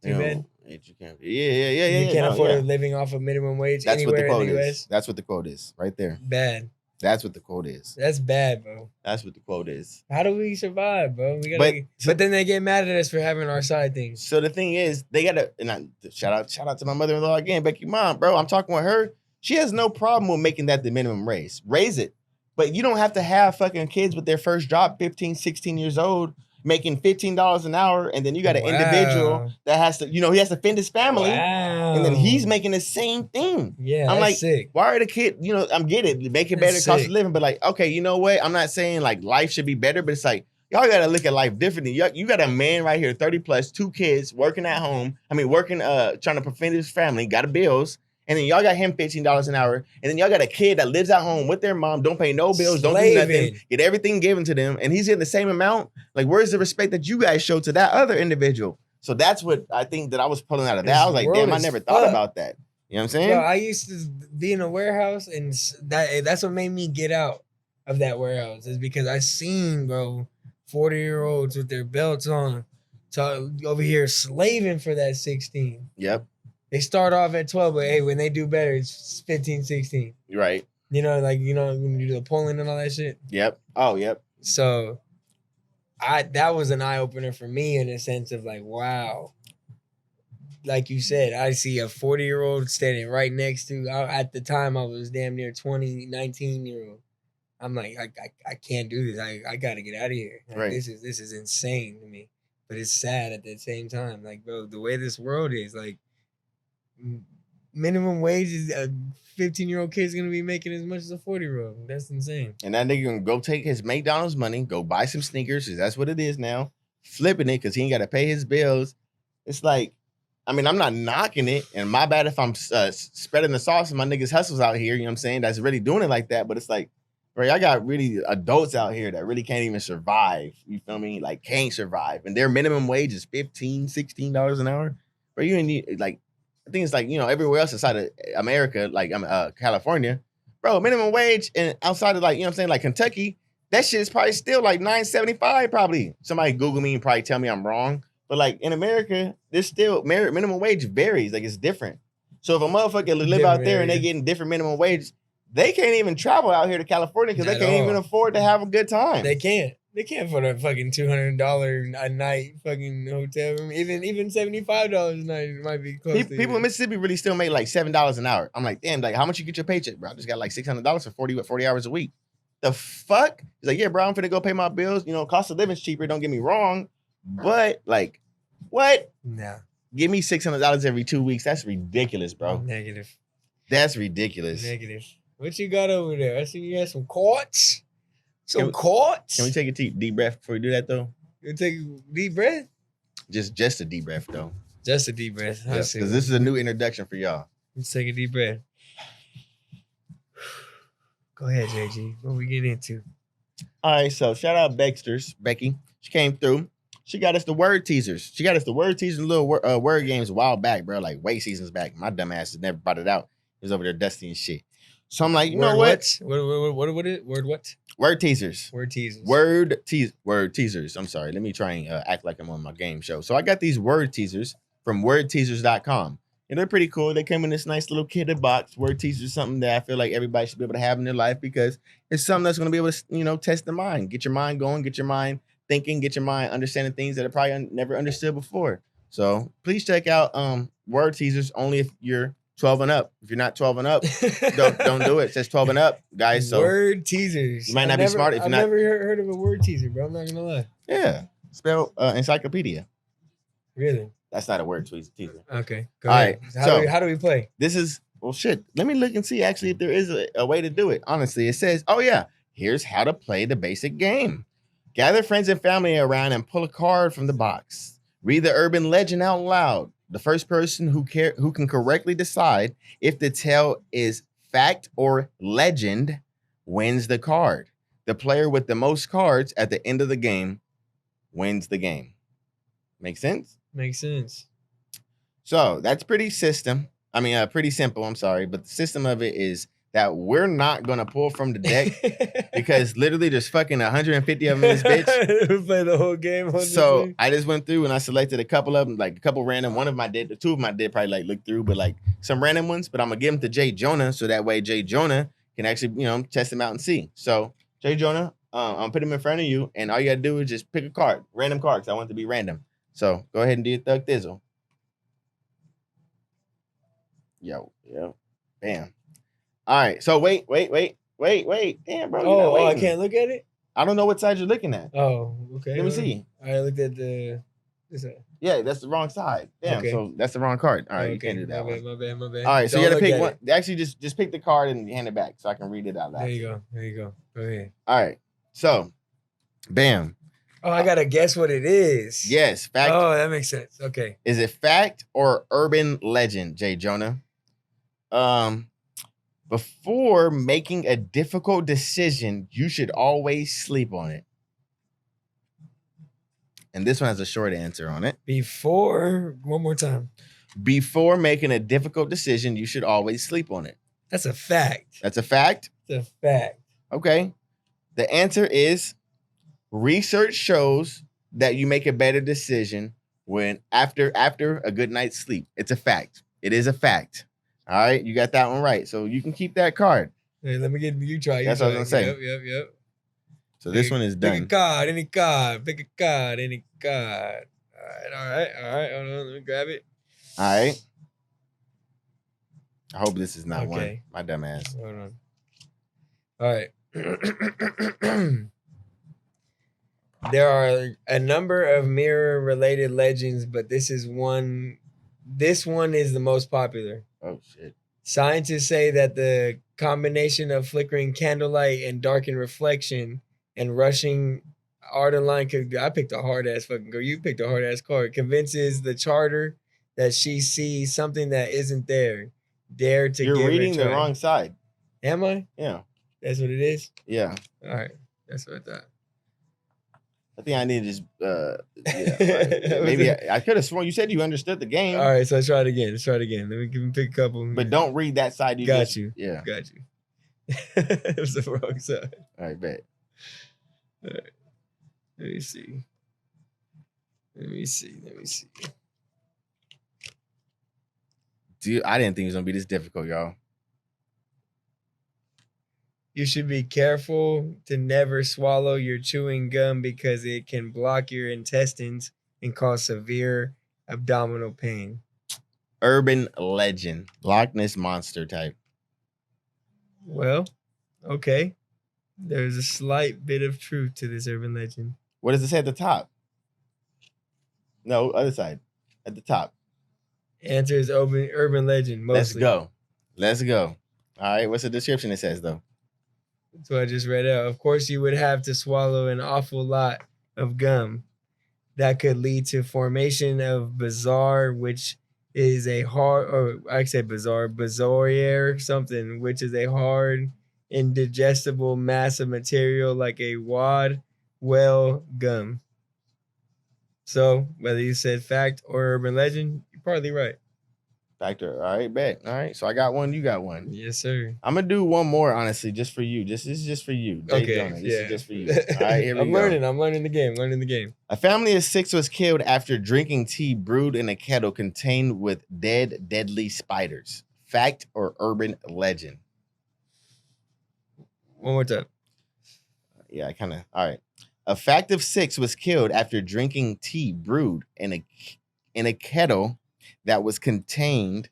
Two bed. You can't. Yeah. You can't afford a living off of minimum wage anywhere in the US. That's what the quote is, right there. Bad. That's what the quote is. That's bad, bro. That's what the quote is. How do we survive, bro? We gotta. But then they get mad at us for having our side things. So the thing is, they gotta. And shout out to my mother-in-law again, Becky, mom, bro. I'm talking with her. She has no problem with making that the minimum raise it. But you don't have to have fucking kids with their first job, 15, 16 years old, making $15 an hour, and then you got an individual that has to, he has to fend his family, and then he's making the same thing. Yeah, I'm like, sick. why are the kid? I'm getting it, make it better, cost of living, but like, okay, you know what? I'm not saying like life should be better, but it's like y'all gotta look at life differently. You got a man right here, 30 plus, 2 kids, working at home. Working, trying to prevent his family, got a bills. And then y'all got him $15 an hour. And then y'all got a kid that lives at home with their mom, don't pay no bills, don't do nothing, get everything given to them. And he's getting the same amount. Like, where's the respect that you guys show to that other individual? So that's what I think that I was pulling out of that. I was like, damn, I never thought about that. You know what I'm saying? Bro, I used to be in a warehouse, and that's what made me get out of that warehouse, is because I seen, bro, 40-year-olds with their belts on over here slaving for that 16. Yep. They start off at 12, but hey, when they do better, it's 15, 16. Right. When you do the pulling and all that shit. Yep. Oh, yep. So that was an eye-opener for me in a sense of like, wow. Like you said, I see a 40-year-old standing right next to, at the time I was damn near 20, 19-year-old. I'm like, I can't do this. I got to get out of here. Like, right. This is insane to me. But it's sad at the same time. Like, bro, the way this world is, like, minimum wage is a 15-year-old kid's gonna be making as much as a 40-year-old. That's insane. And that nigga gonna go take his McDonald's money, go buy some sneakers, because that's what it is now. Flipping it because he ain't got to pay his bills. It's like, I'm not knocking it, and my bad if I'm spreading the sauce and my niggas hustles out here. You know what I'm saying? That's really doing it like that. But it's like, bro, I got really adults out here that really can't even survive. You feel me? Like, can't survive, and their minimum wage is $15, $16 an hour. Bro, you ain't need like. I think it's like, everywhere else outside of America, like California, bro, minimum wage, and outside of like Kentucky, that shit is probably still like $9.75 probably. Somebody Google me and probably tell me I'm wrong. But like in America, there's still minimum wage varies. Like, it's different. So if a motherfucker live out there and they getting different minimum wages, they can't even travel out here to California because they can't even afford to have a good time. They can't. They can't afford a fucking $200 a night fucking hotel room. Even $75 a night might be close. People in Mississippi really still make like $7 an hour. I'm like, damn, like how much you get your paycheck, bro? I just got like $600 for 40 hours a week. The fuck? He's like, yeah, bro, I'm finna go pay my bills. Cost of living's cheaper. Don't get me wrong, but like, what? Nah. Give me $600 every 2 weeks. That's ridiculous, bro. Negative. That's ridiculous. Negative. What you got over there? I see you had some quartz. Quartz? Can we take a deep breath before we do that, though? You take a deep breath? Just a deep breath, though. Just a deep breath. Because this is a new introduction for y'all. Let's take a deep breath. Go ahead, JG. What we get into? All right, so shout out Becky. She came through. She got us the word teasers. Little word games a while back, bro. Like way seasons back. My dumb ass has never brought it out. It was over there dusty and shit. So I'm like, you know what? What is it? Word what? Word teasers. Word teasers. Word teasers. I'm sorry. Let me try and act like I'm on my game show. So I got these word teasers from wordteasers.com. And they're pretty cool. They come in this nice little kitted box. Word teasers is something that I feel like everybody should be able to have in their life because it's something that's going to be able to, test the mind. Get your mind going. Get your mind thinking. Get your mind understanding things that are probably never understood before. So please check out word teasers only if you're 12 and up. If you're not 12 and up, don't do it. It says 12 and up, guys. So word teasers. You might not be smart if you're not. I've never heard of a word teaser, bro. I'm not gonna lie. Yeah, spell encyclopedia. Really? That's not a word teaser. Okay. Go ahead. All right. How do we play? This is shit. Let me look and see actually if there is a way to do it. Honestly, it says, oh yeah, here's how to play the basic game. Gather friends and family around and pull a card from the box. Read the urban legend out loud. The first person who can correctly decide if the tale is fact or legend wins the card. The player with the most cards at the end of the game wins the game. Make sense? Makes sense. So that's pretty simple. I'm sorry, but the system of it is that we're not gonna pull from the deck because literally there's fucking 150 of them in this bitch. We play the whole game. So I just went through and I selected a couple of them, like a couple random. One of them I did, the two of them I did probably like look through, but like some random ones. But I'm gonna give them to Jay Jonah so that way Jay Jonah can actually, test them out and see. So, Jay Jonah, I'm put them in front of you, and all you gotta do is just pick a card, random card, because I want it to be random. So go ahead and do your Thug Thizzle. Yo, bam. All right. So wait. Damn, bro. Oh, I can't look at it. I don't know what side you're looking at. Oh, okay. Let me see. I looked at the. Yeah, that's the wrong side. Damn, okay. So that's the wrong card. All right, okay. You can't do that one. My bad. All right, so you got to pick one. Actually, just pick the card and hand it back so I can read it out loud. There you go. Go ahead. All right. So, bam. Oh, I got to guess what it is. Yes. Fact. Oh, that makes sense. Okay. Is it fact or urban legend, Jay Jonah? Before making a difficult decision, you should always sleep on it. And this one has a short answer on it. One more time. Before making a difficult decision, you should always sleep on it. That's a fact. That's a fact? It's a fact. Okay. The answer is research shows that you make a better decision when after a good night's sleep. It's a fact. It is a fact. All right. You got that one right. So you can keep that card. Hey, let me get you try. That's what I was going to say. Yep. So this one is done. Pick a card, any card. Pick a card, any card. All right. Hold on, let me grab it. All right. I hope this is not one. My dumb ass. Hold on. All right. There are a number of mirror-related legends, but this one is the most popular. Oh, shit. Scientists say that the combination of flickering candlelight and darkened reflection and rushing Ardenline I picked a hard ass fucking girl. You picked a hard ass card. Convinces the charter that she sees something that isn't there. Dare to You're reading the wrong side. Am I? Yeah. That's what it is? Yeah. All right. That's what I thought. I think I need to just maybe I could have sworn you said you understood the game. All right, so let's try it again. Let me give him pick a couple. But don't read that side. You got you. Yeah. Got you. It was the wrong side. All right, bet. All right. Let me see. Dude, I didn't think it was gonna be this difficult, y'all. You should be careful to never swallow your chewing gum because it can block your intestines and cause severe abdominal pain. Urban legend. Loch Ness monster type. Well, okay. There's a slight bit of truth to this urban legend. What does it say at the top? No, other side. At the top. Answer is urban legend, mostly. Let's go. All right, what's the description it says, though? That's what I just read out. Of course, you would have to swallow an awful lot of gum. That could lead to formation of bizarre, which is a hard, or I say bizarre, bizarre something, which is a hard, indigestible mass of material like a wad well gum. So whether you said fact or urban legend, you're probably right. Factor. All right, bet. All right. So I got one, you got one. Yes, sir. I'm gonna do one more, honestly, just for you. This is just for you. Okay. This is just for you. All right, here we go. I'm learning the game. A family of 6 was killed after drinking tea brewed in a kettle contained with deadly spiders. Fact or urban legend? One more time. Yeah, I kind of. All right. A fact of 6 was killed after drinking tea brewed in a kettle that was contained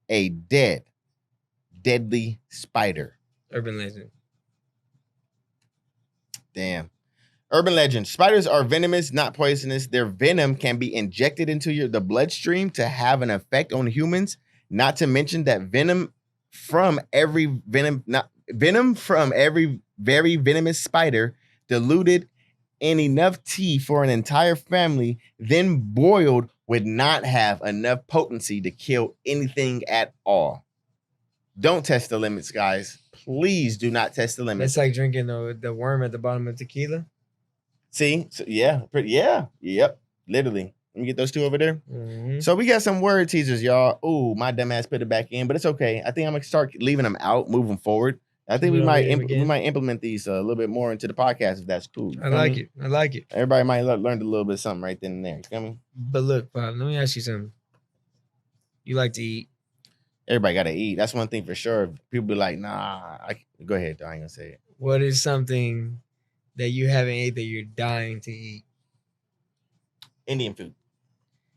a deadly spider. Urban legend. Damn. Urban legend. Spiders are venomous, not poisonous. Their venom can be injected into the bloodstream to have an effect on humans. Not to mention that venom from every very venomous spider diluted in enough tea for an entire family, then boiled, would not have enough potency to kill anything at all. Don't test the limits, guys. Please do not test the limits. It's like drinking the worm at the bottom of tequila. See? So, yep. Literally. Let me get those 2 over there. Mm-hmm. So we got some word teasers, y'all. Ooh, my dumb ass put it back in, but it's okay. I think I'm gonna start leaving them out moving forward. I think we might implement these a little bit more into the podcast if that's cool. I like it. Everybody might learn a little bit of something right then and there. You feel me? But look, Bob, let me ask you something. You like to eat? Everybody gotta eat. That's one thing for sure. People be like, nah. Go ahead, though. I ain't gonna say it. What is something that you haven't ate that you're dying to eat? Indian food.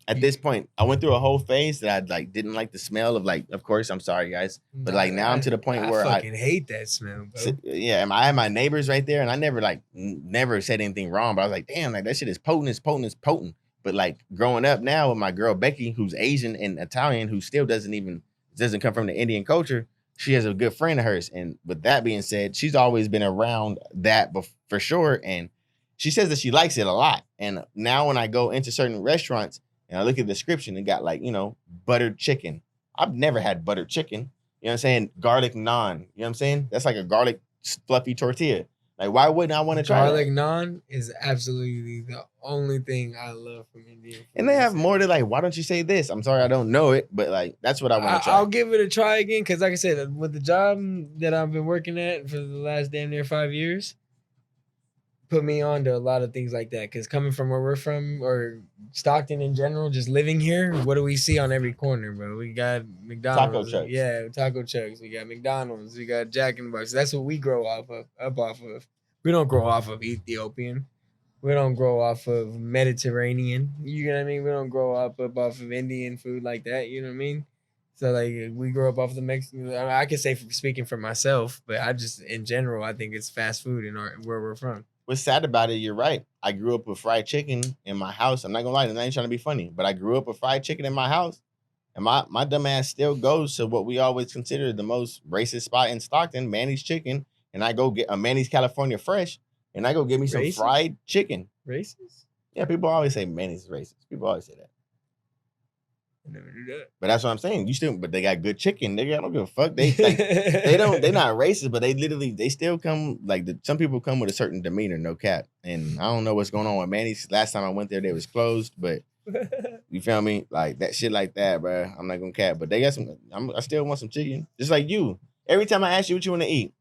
At this point, I went through a whole phase that I like didn't like the smell of, like, of course, I'm sorry guys, but like now I'm to the point where I fucking hate that smell, bro. Yeah, I had my neighbors right there, and I never never said anything wrong, but I was like, damn, like that shit is potent, it's potent, it's potent. But like growing up now with my girl Becky, who's Asian and Italian, who still doesn't come from the Indian culture, she has a good friend of hers. And with that being said, she's always been around that for sure. And she says that she likes it a lot. And now when I go into certain restaurants and I look at the description, it got like, buttered chicken. I've never had buttered chicken. You know what I'm saying? Garlic naan. You know what I'm saying? That's like a garlic fluffy tortilla. Like, why wouldn't I want to try garlic naan is absolutely the only thing I love from Indian food. And they have more to like, why don't you say this? I'm sorry, I don't know it, but like, that's what I want to try. I'll give it a try again because, like I said, with the job that I've been working at for the last damn near 5 years, put me on to a lot of things like that. Because coming from where we're from, or Stockton in general, just living here, what do we see on every corner, bro? We got McDonald's. Taco trucks. Yeah, taco trucks. We got McDonald's. We got Jack in the Box. That's what we grow up off of. We don't grow off of Ethiopian. We don't grow off of Mediterranean. You know what I mean? We don't grow up off of Indian food like that. You know what I mean? So like we grew up off the Mexican. I can say speaking for myself, but I just in general I think it's fast food in where we're from. What's sad about it, you're right. I grew up with fried chicken in my house. I'm not gonna lie, and I ain't trying to be funny, but I grew up with fried chicken in my house. And my dumb ass still goes to what we always consider the most racist spot in Stockton, Manny's Chicken. And I go get a Manny's California Fresh, and I go get me some Racist? fried chicken. Racist? Yeah, people always say Manny's is racist. People always say that. I never do that. But that's what I'm saying. But they got good chicken. Nigga, I don't give a fuck. They're not racist, but they still come, like, some people come with a certain demeanor, no cap. And I don't know what's going on with Manny's. Last time I went there, they was closed, but you feel me? Like that shit like that, bro. I'm not gonna cap. But they got some, I still want some chicken. Just like you. Every time I ask you what you want to eat,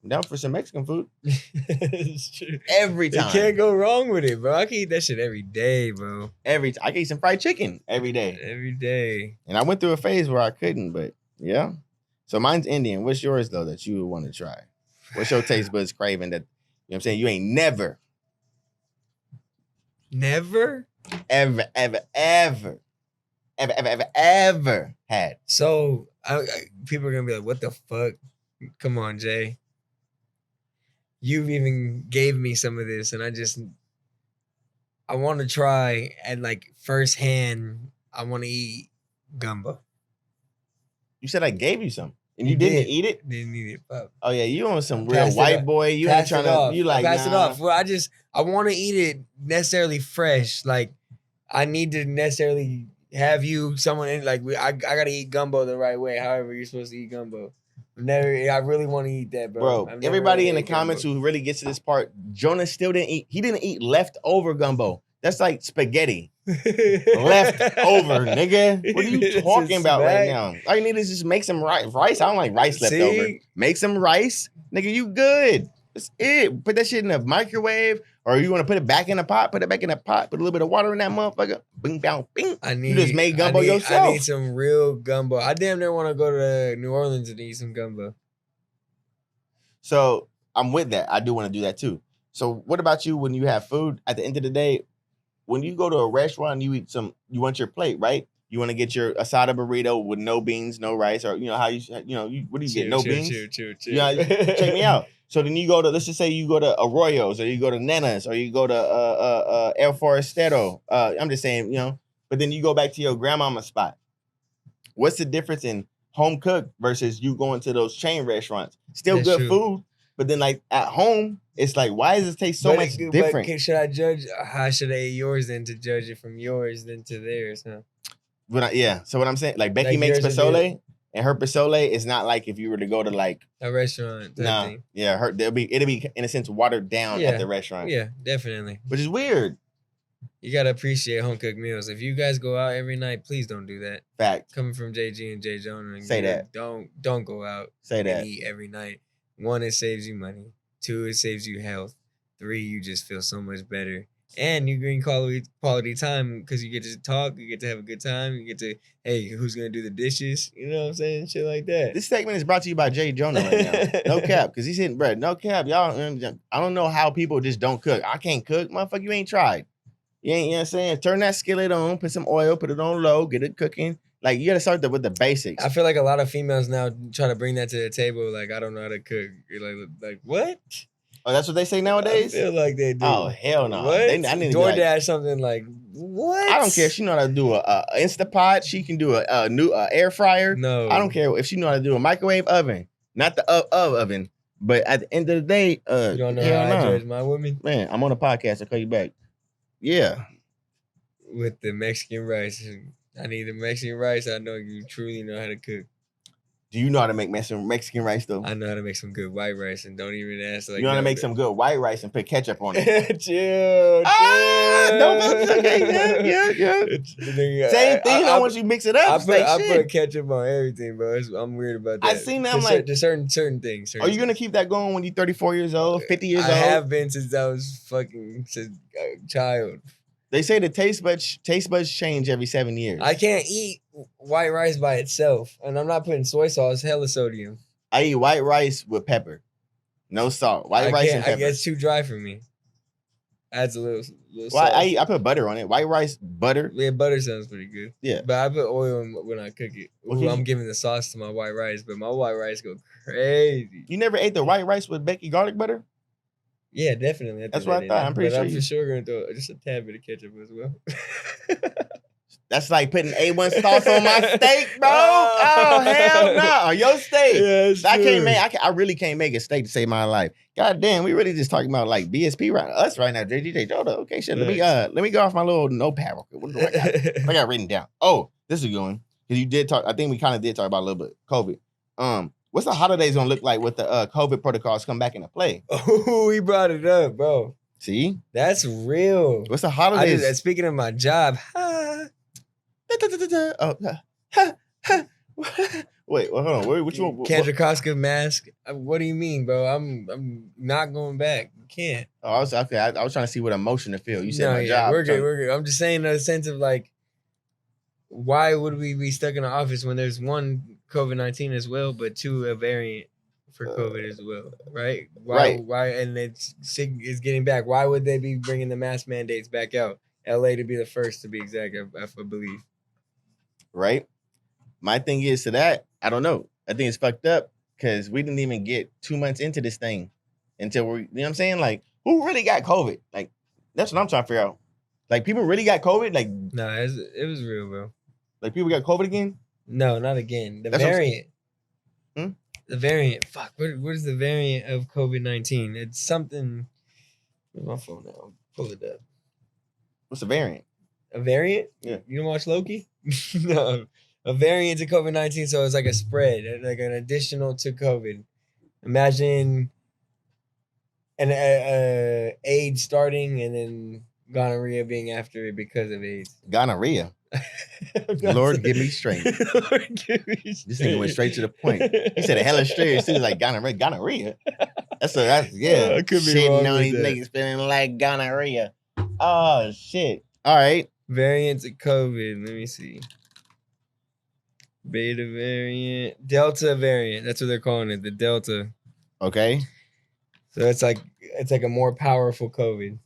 I'm down for some Mexican food. It's true. Every time. You can't go wrong with it, bro. I can eat that shit every day, bro. I can eat some fried chicken every day. Every day. And I went through a phase where I couldn't, but yeah. So mine's Indian. What's yours, though, that you would want to try? What's your taste buds craving that, you know what I'm saying, you ain't never ever had? So people are going to be like, what the fuck? Come on, Jay. You even gave me some of this, and I want to try, and like firsthand, I want to eat gumbo. You said I gave you some, and you didn't eat it? Didn't eat it. Fuck. Oh yeah, you on some real white boy. You ain't trying to. You like pass it off. Well, I want to eat it necessarily fresh. Like I need to necessarily have someone in. Like I gotta eat gumbo the right way. However, you're supposed to eat gumbo. I really want to eat that, bro. Everybody in the comments who really gets to this part, Jonas still didn't eat. He didn't eat leftover gumbo. That's like spaghetti. Leftover, nigga. What are you talking about right now? All you need is just make some rice. I don't like rice leftover. Make some rice. Nigga, you good. That's it. Put that shit in the microwave, or you want to put it back in the pot, put it back in the pot, put a little bit of water in that motherfucker. Bing, bang, bing. You just made gumbo yourself. I need some real gumbo. I damn near want to go to New Orleans and eat some gumbo. So I'm with that. I do want to do that too. So what about you when you have food? At the end of the day, when you go to a restaurant, you want your plate, right? You want to get your asada burrito with no beans, no rice, or what do you get? No beans? Check me out. So then you go to, let's just say you go to Arroyo's, or you go to Nena's, or you go to El Forastero. I'm just saying, but then you go back to your grandmama's spot. What's the difference in home cooked versus you going to those chain restaurants? Still That's good true. Food, but then like at home, it's like, why does it taste so much different? But should I judge? How should I eat yours then to judge it from yours than to theirs? Huh? So what I'm saying, like Becky makes pozole. And her pozole is not like if you were to go to like a restaurant. Nah, yeah, it'll be in a sense watered down at the restaurant. Yeah, definitely. Which is weird. You gotta appreciate home cooked meals. If you guys go out every night, please don't do that. Fact. Coming from JG and J Jonah, say that. Don't go out. Say that. And eat every night. 1, it saves you money. 2, it saves you health. 3, you just feel so much better. And you gain quality time because you get to talk, you get to have a good time, you get to, hey, who's gonna do the dishes? You know what I'm saying? Shit like that. This segment is brought to you by Jay Jonah right now. No cap, because he's hitting bread. No cap, y'all. I don't know how people just don't cook. I can't cook, motherfucker. You ain't tried. You ain't, you know what I'm saying? Turn that skillet on, put some oil, put it on low, get it cooking. Like, you gotta start with the basics. I feel like a lot of females now try to bring that to the table. Like, I don't know how to cook. You're like what? Oh, that's what they say nowadays? I feel like they do. Oh, hell no. What? I need to be like, DoorDash something like, what? I don't care if she know how to do a Instapot. She can do a new air fryer. No. I don't care if she know how to do a microwave oven. Not the oven. But at the end of the day, you don't know how I judge my women? Man, I'm on a podcast. I'll call you back. Yeah. With the Mexican rice. I need the Mexican rice. I know you truly know how to cook. Do you know how to make Mexican rice, though? I know how to make some good white rice, and don't even ask. Like, you know how to make some good white rice and put ketchup on it. chill. Don't okay, yeah. Same thing. Once you mix it up, I put ketchup on everything, bro. I'm weird about that. I seen that. I'm like, just certain things. Are you gonna keep that going when you're 34 years old, 50 years old? I have been since I was since a child. They say the taste buds change every 7 years. I can't eat white rice by itself, and I'm not putting soy sauce. Hella sodium. I eat white rice with pepper, no salt. White rice and pepper. I guess too dry for me. Adds a little well, salt. I put butter on it. White rice, butter. Yeah, butter sounds pretty good. Yeah, but I put oil when I cook it. Ooh, I'm giving the sauce to my white rice, but my white rice go crazy. You never ate the white rice with Becky garlic butter? Yeah, definitely. That's what I thought. I'm pretty sure. I'm for sure gonna throw just a tad bit of ketchup as well. That's like putting A1 sauce on my steak, bro. Oh hell no! Your steak. Yeah, I really can't make a steak to save my life. God damn, we really just talking about like BSP right now. JJ Joda. Okay, shit. Let me go off my little notepad real quick. What do I got? I got written down. Oh, this is going because you did talk. I think we kind of did talk about a little bit COVID. What's the holidays gonna look like with the COVID protocols come back into play? Oh, he brought it up, bro. See, that's real. What's the holidays? Speaking of my job, wait, well, hold on. Which one? Kendra Koska mask. What do you mean, bro? I'm not going back. You can't. Oh, I was trying to see what emotion to feel. You said my job. We're good. I'm just saying in a sense of like, why would we be stuck in the office when there's one COVID-19 as well, but two a variant for COVID as well, right? Why? And it's getting back. Why would they be bringing the mask mandates back out? LA to be the first, to be exact, I believe. Right. My thing is to that, I don't know. I think it's fucked up because we didn't even get 2 months into this thing until you know what I'm saying? Like, who really got COVID? Like, that's what I'm trying to figure out. Like, people really got COVID? Like, nah, it was real, bro. Like, people got COVID again? No, not again. The variant. The variant. Fuck. What is the variant of COVID-19? It's something. Where's my phone now? Pull it up. What's a variant? A variant? Yeah. You don't watch Loki? No. A variant of COVID-19, so it's like a spread, like an additional to COVID. Imagine an AIDS starting and then gonorrhea being after it because of AIDS. Gonorrhea? Lord, give me strength. Lord, give me strength. This nigga went straight to the point. He said a hella straight. He was like gonorrhea. That's yeah. I could be shitting wrong on with these that. niggas feeling like gonorrhea. Oh shit. All right. Variants of COVID. Let me see. Beta variant, Delta variant. That's what they're calling it. The Delta. Okay. So it's like a more powerful COVID.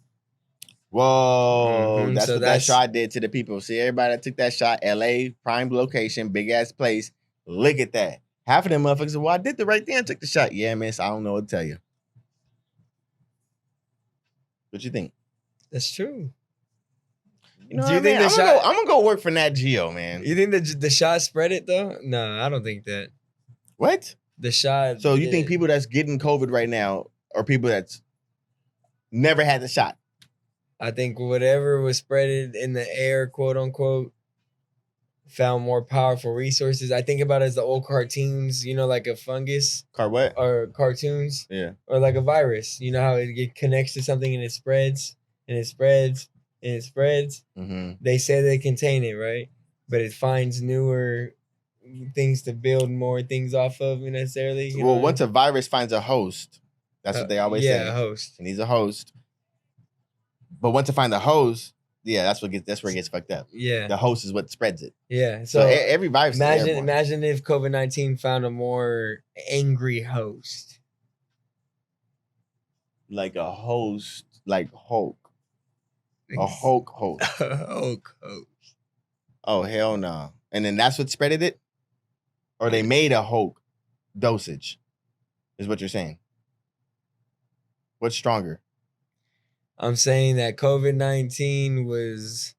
Whoa, that's what that shot did to the people. See, everybody that took that shot, LA, prime location, big ass place. Look at that. Half of them motherfuckers said, well, I did the right thing. I took the shot. Yeah, miss, I don't know what to tell you. What you think? That's true. You know, I'm gonna go work for Nat Geo, man. You think that the shot spread it though? No, I don't think that. What? The shot. So you think people that's getting COVID right now are people that's never had the shot? I think whatever was spreaded in the air, quote unquote, found more powerful resources. I think about it as the old cartoons, you know, like a fungus. What? Or cartoons. Yeah. Or like a virus. You know how it connects to something and it spreads and it spreads and it spreads. Mm-hmm. They say they contain it, right? But it finds newer things to build more things off of necessarily. Well, once a virus finds a host, that's what they always say. Yeah, a host. It needs a host. But once I find the host, yeah, that's where it gets fucked up. Yeah. The host is what spreads it. Yeah. So every virus is airborne. Imagine if COVID-19 found a more angry host. Like a host, like Hulk. A Hulk host. Hulk host. Oh, hell no. And then that's what spreaded it? Or they made a Hulk dosage, is what you're saying. What's stronger? I'm saying that COVID-19 was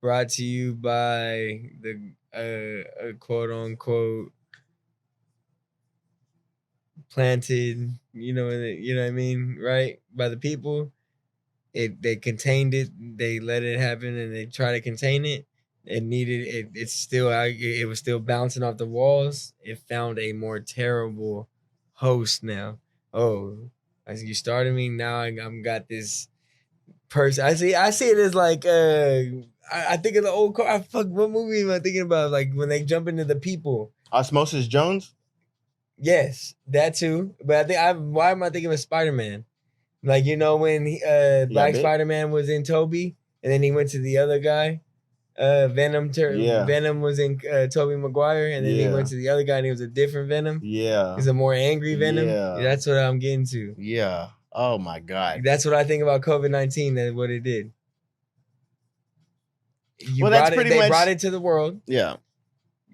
brought to you by the quote unquote planted, you know what I mean, right? By the people. They contained it, they let it happen, and they try to contain it. It needed it. It's still out. It was still bouncing off the walls. It found a more terrible host now. Oh, as you started me now, I'm got this person. I see it as like I think of the old car. What movie am I thinking about? Like when they jump into the people. Osmosis Jones. Yes, that too. But why am I thinking of Spider-Man? Like, you know, when Black Spider-Man was in Toby, and then he went to the other guy, Venom. Venom was in Tobey Maguire, and then he went to the other guy, and he was a different Venom. Yeah, he's a more angry Venom. Yeah, that's what I'm getting to. Yeah. Oh my God. That's what I think about COVID-19. That's what it did. They brought it to the world. Yeah.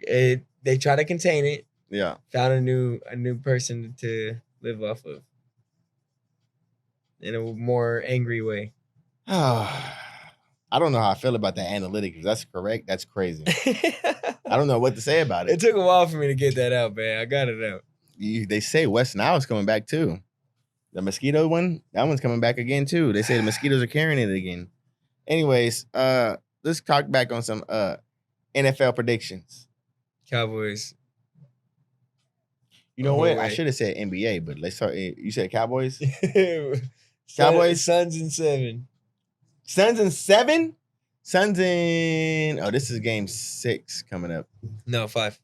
They try to contain it. Yeah. Found a new person to live off of. In a more angry way. I don't know how I feel about that analytics. If that's correct, that's crazy. I don't know what to say about it. It took a while for me to get that out, man. I got it out. They say West Nile is coming back too. The mosquito one, that one's coming back again too. They say the mosquitoes are carrying it again. Anyways, let's talk back on some NFL predictions. Cowboys. You know what? I should have said NBA, but let's start. You said Cowboys? Cowboys? Suns in 7. Suns in 7? Suns in... Oh, this is game 6 coming up. No, 5.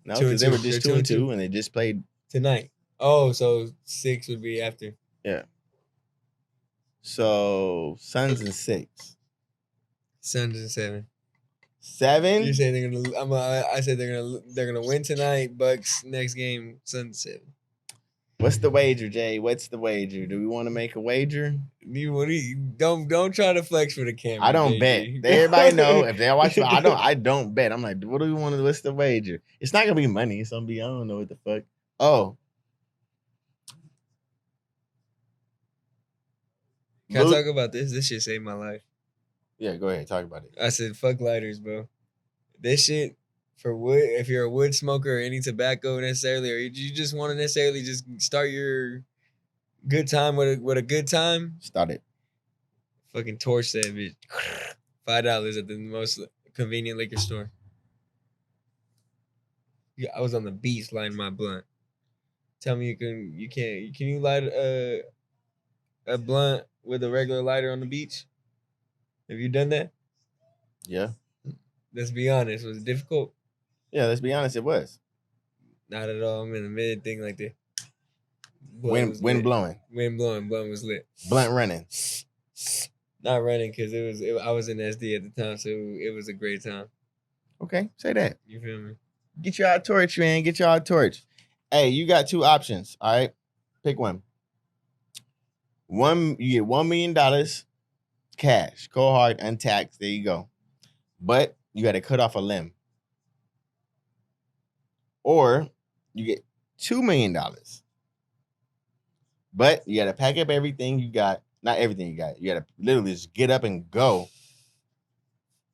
No, because they were just 2-2, and they just played... Tonight. Oh, so 6 would be after. Yeah. So, Suns in 6. Suns in 7. 7? You say they're gonna. I said they're gonna win tonight. Bucks next game. Suns 7. What's the wager, Jay? What's the wager? Do we want to make a wager? Don't try to flex for the camera. I don't bet. Everybody know if they're watching. I don't bet. I'm like, what do we want to? What's the wager? It's not gonna be money. It's gonna be I don't know what the fuck. Oh. Can I talk about this? This shit saved my life. Yeah, go ahead. Talk about it. I said, fuck lighters, bro. This shit for wood, if you're a wood smoker or any tobacco necessarily, or you just want to necessarily just start your good time with a good time. Start it. Fucking torch that bitch. $5 at the most convenient liquor store. Yeah, I was on the beach lighting my blunt. Tell me can you light a blunt with a regular lighter on the beach? Have you done that? Yeah. Let's be honest. Was it difficult? Yeah, let's be honest. It was. Not at all. I'm in the mid thing like that. Wind blowing. Wind blowing. Blunt was lit. Blunt running. Not running because I was in SD at the time, so it was a great time. Okay, say that. You feel me? Get your torch, man. Get your torch. Hey, you got 2 options. All right, pick one. You get $1 million cash, cold hard, untaxed. There you go. But you got to cut off a limb. Or you get $2 million. But you got to pack up everything you got. Not everything you got. You got to literally just get up and go.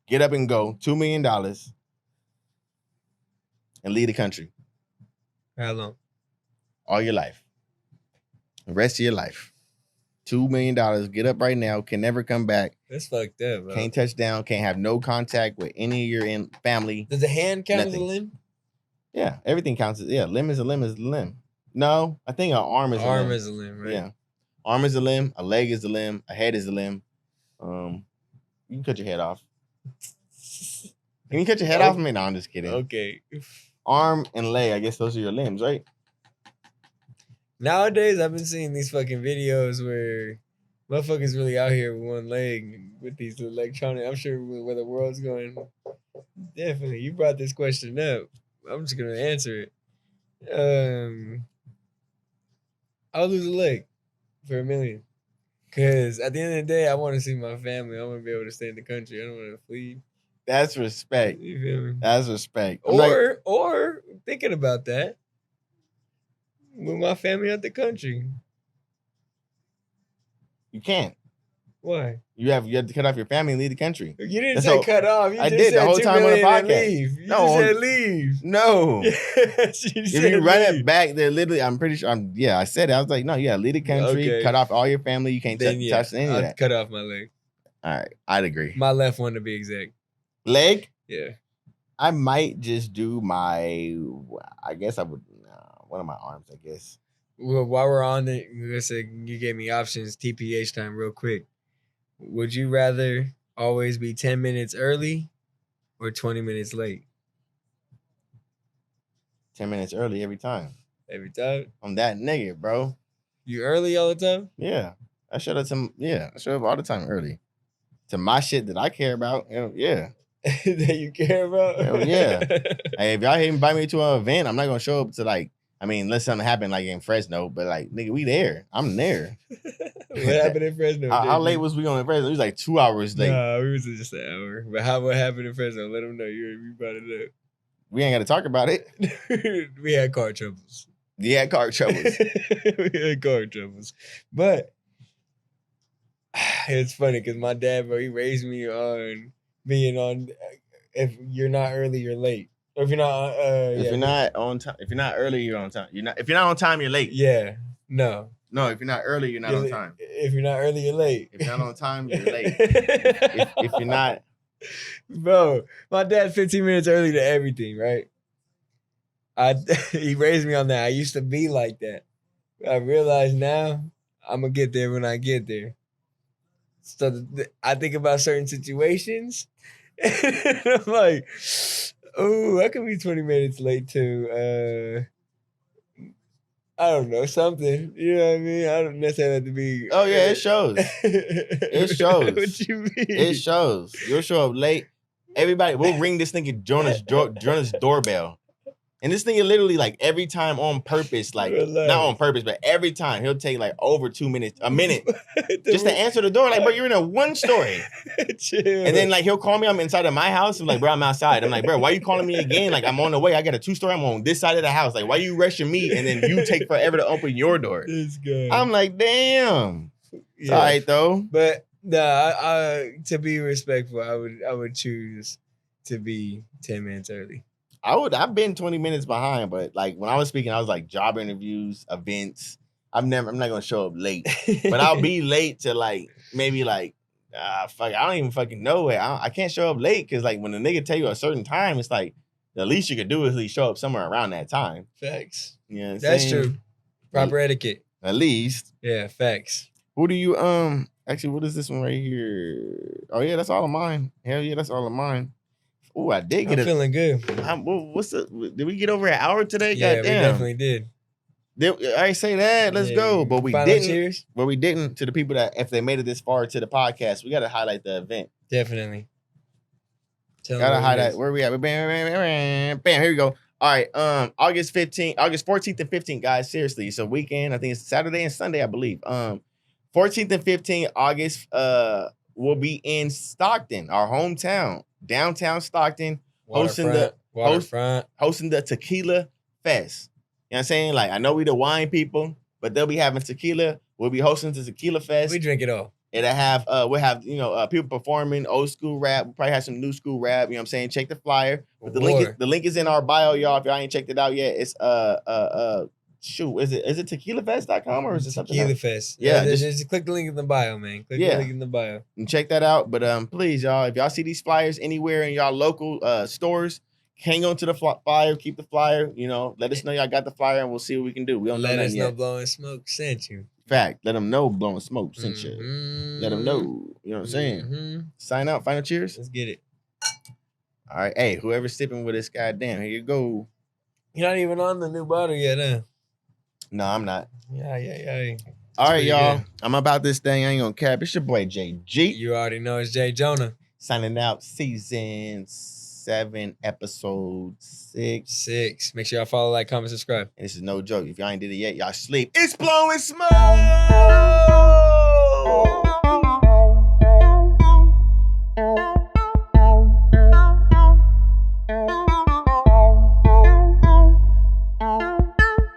Get up and go. $2 million. And leave the country. How long? All your life. The rest of your life. $2 million. Get up right now. Can never come back. That's fucked up, bro. Can't touch down. Can't have no contact with any of your family. Does a hand count as a limb? Yeah, everything counts. Limb is a limb is a limb. No, I think an arm is a limb. Arm is a limb, right? Yeah. Arm is a limb. A leg is a limb. A head is a limb. You can cut your head off. Can you cut your head off? No, I'm just kidding. Okay. Arm and leg, I guess those are your limbs, right? Nowadays, I've been seeing these fucking videos where Motherfuckers really out here with one leg with these electronic. I'm sure where the world's going. Definitely, you brought this question up. I'm just gonna answer it. I'll lose a leg for $1 million. Cause at the end of the day, I want to see my family. I want to be able to stay in the country. I don't want to flee. That's respect. You feel me? That's respect. Or thinking about that, with my family out the country. You can't. Why? You have to cut off your family and leave the country. You didn't say cut off. You I just did said the whole time on the podcast. Leave. You just said leave. No. Yes, if you run it back, they're literally. I'm pretty sure. I said it. I was like, no, leave the country. Okay. Cut off all your family. You can't touch any of that. Cut off my leg. All right, I'd agree. My left one to be exact. Leg? Yeah. I might just do my. I guess I would. One of my arms. I guess. Well, while we're on it, you gave me options. TPH time, real quick. Would you rather always be 10 minutes early or 20 minutes late? 10 minutes early every time. Every time? I'm that nigga, bro. You early all the time? Yeah. I show up all the time early. To my shit that I care about. Yeah. That you care about? Hell yeah. Hey, if y'all invite me to an event, I'm not going to show up to unless something happened in Fresno, but nigga, we there. I'm there. What happened in Fresno? How late was we on in Fresno? It was 2 hours late. Nah, we was just an hour. But what happened in Fresno? Let them know you brought it up. We ain't got to talk about it. We had car troubles. We had car troubles. But it's funny because my dad, bro, he raised me on being on. If you're not early, you're late. Or if you're not, if you're not on time, if you're not early, you're on time. If you're not on time, you're late. Yeah. No. If you're not early, you're not on time. If you're not early, you're late. If you're not on time, you're late. if you're not, bro, my dad's 15 minutes early to everything, right? He raised me on that. I used to be like that. I realize now I'm gonna get there when I get there. So I think about certain situations, and I'm like, oh, I could be 20 minutes late too. I don't know, something. You know what I mean? I don't necessarily have to be. Oh, yeah, it shows. It shows. What you mean? It shows. You'll show up late. Everybody, we'll ring this nigga Jonah's doorbell. And this nigga literally, every time on purpose, not on purpose, but every time he'll take, over 2 minutes, a minute, just to answer the door. Bro, you're in a one story. Chill. And then, he'll call me. I'm inside of my house. I'm like, bro, I'm outside. I'm like, bro, why you calling me again? I'm on the way. I got a 2-story. I'm on this side of the house. Why you rushing me? And then you take forever to open your door. This guy. I'm like, damn. Yeah. It's all right, though. But, I to be respectful, I would choose to be 10 minutes early. I've been 20 minutes behind, but when I was speaking, I was job interviews, events. I'm not gonna show up late, but I'll be late to maybe fuck, I don't even fucking know it. I can't show up late because when the nigga tell you a certain time, it's the least you could do is at least show up somewhere around that time. Facts. You know what I'm That's saying? true. Proper etiquette. At least. Yeah, facts. Who do you actually what is this one right here? Oh yeah, that's all of mine. Hell yeah, that's all of mine. Oh, I did get it. I'm feeling good. Did we get over an hour today? Yeah, we definitely did. I say that. Let's go. But we Final didn't. Cheers? But we didn't. To the people that, if they made it this far to the podcast, we got to highlight the event. Definitely. Got to highlight. Where we at? Bam, here we go. All right. August 14th and 15th, guys. Seriously. It's a weekend. I think it's Saturday and Sunday, I believe. 14th and 15th August, we'll be in Stockton, our hometown. Downtown Stockton, hosting the Tequila Fest. You know what I'm saying? I know we the wine people, but they'll be having tequila. We'll be hosting the Tequila Fest. We drink it all. It'll have we'll have people performing old school rap. We'll probably have some new school rap. You know what I'm saying? Check the flyer. But the link is in our bio, y'all. If y'all ain't checked it out yet, it's is it tequilafest.com or is it something Tequila else? Fest. Yeah, just click the link in the bio, man. Click the link in the bio. And check that out. But please, y'all, if y'all see these flyers anywhere in y'all local stores, hang on to the flyer, keep the flyer, let us know y'all got the flyer and we'll see what we can do. We don't let know us know yet. Blowin Smoke sent you. Fact. Let them know Blowin Smoke sent you. Let them know. You know what I'm saying? Mm-hmm. Sign out. Final cheers. Let's get it. All right. Hey, whoever's sipping with us, goddamn, here you go. You're not even on the new bottle yet, huh? No, I'm not. Yeah. All right, pretty y'all. good. I'm about this thing. I ain't gonna cap. It's your boy JG. You already know it's Jay Jonah. Signing out. Season 7, episode 6. 6. Make sure y'all follow, like, comment, subscribe. And this is no joke. If y'all ain't did it yet, y'all sleep. It's blowing smoke.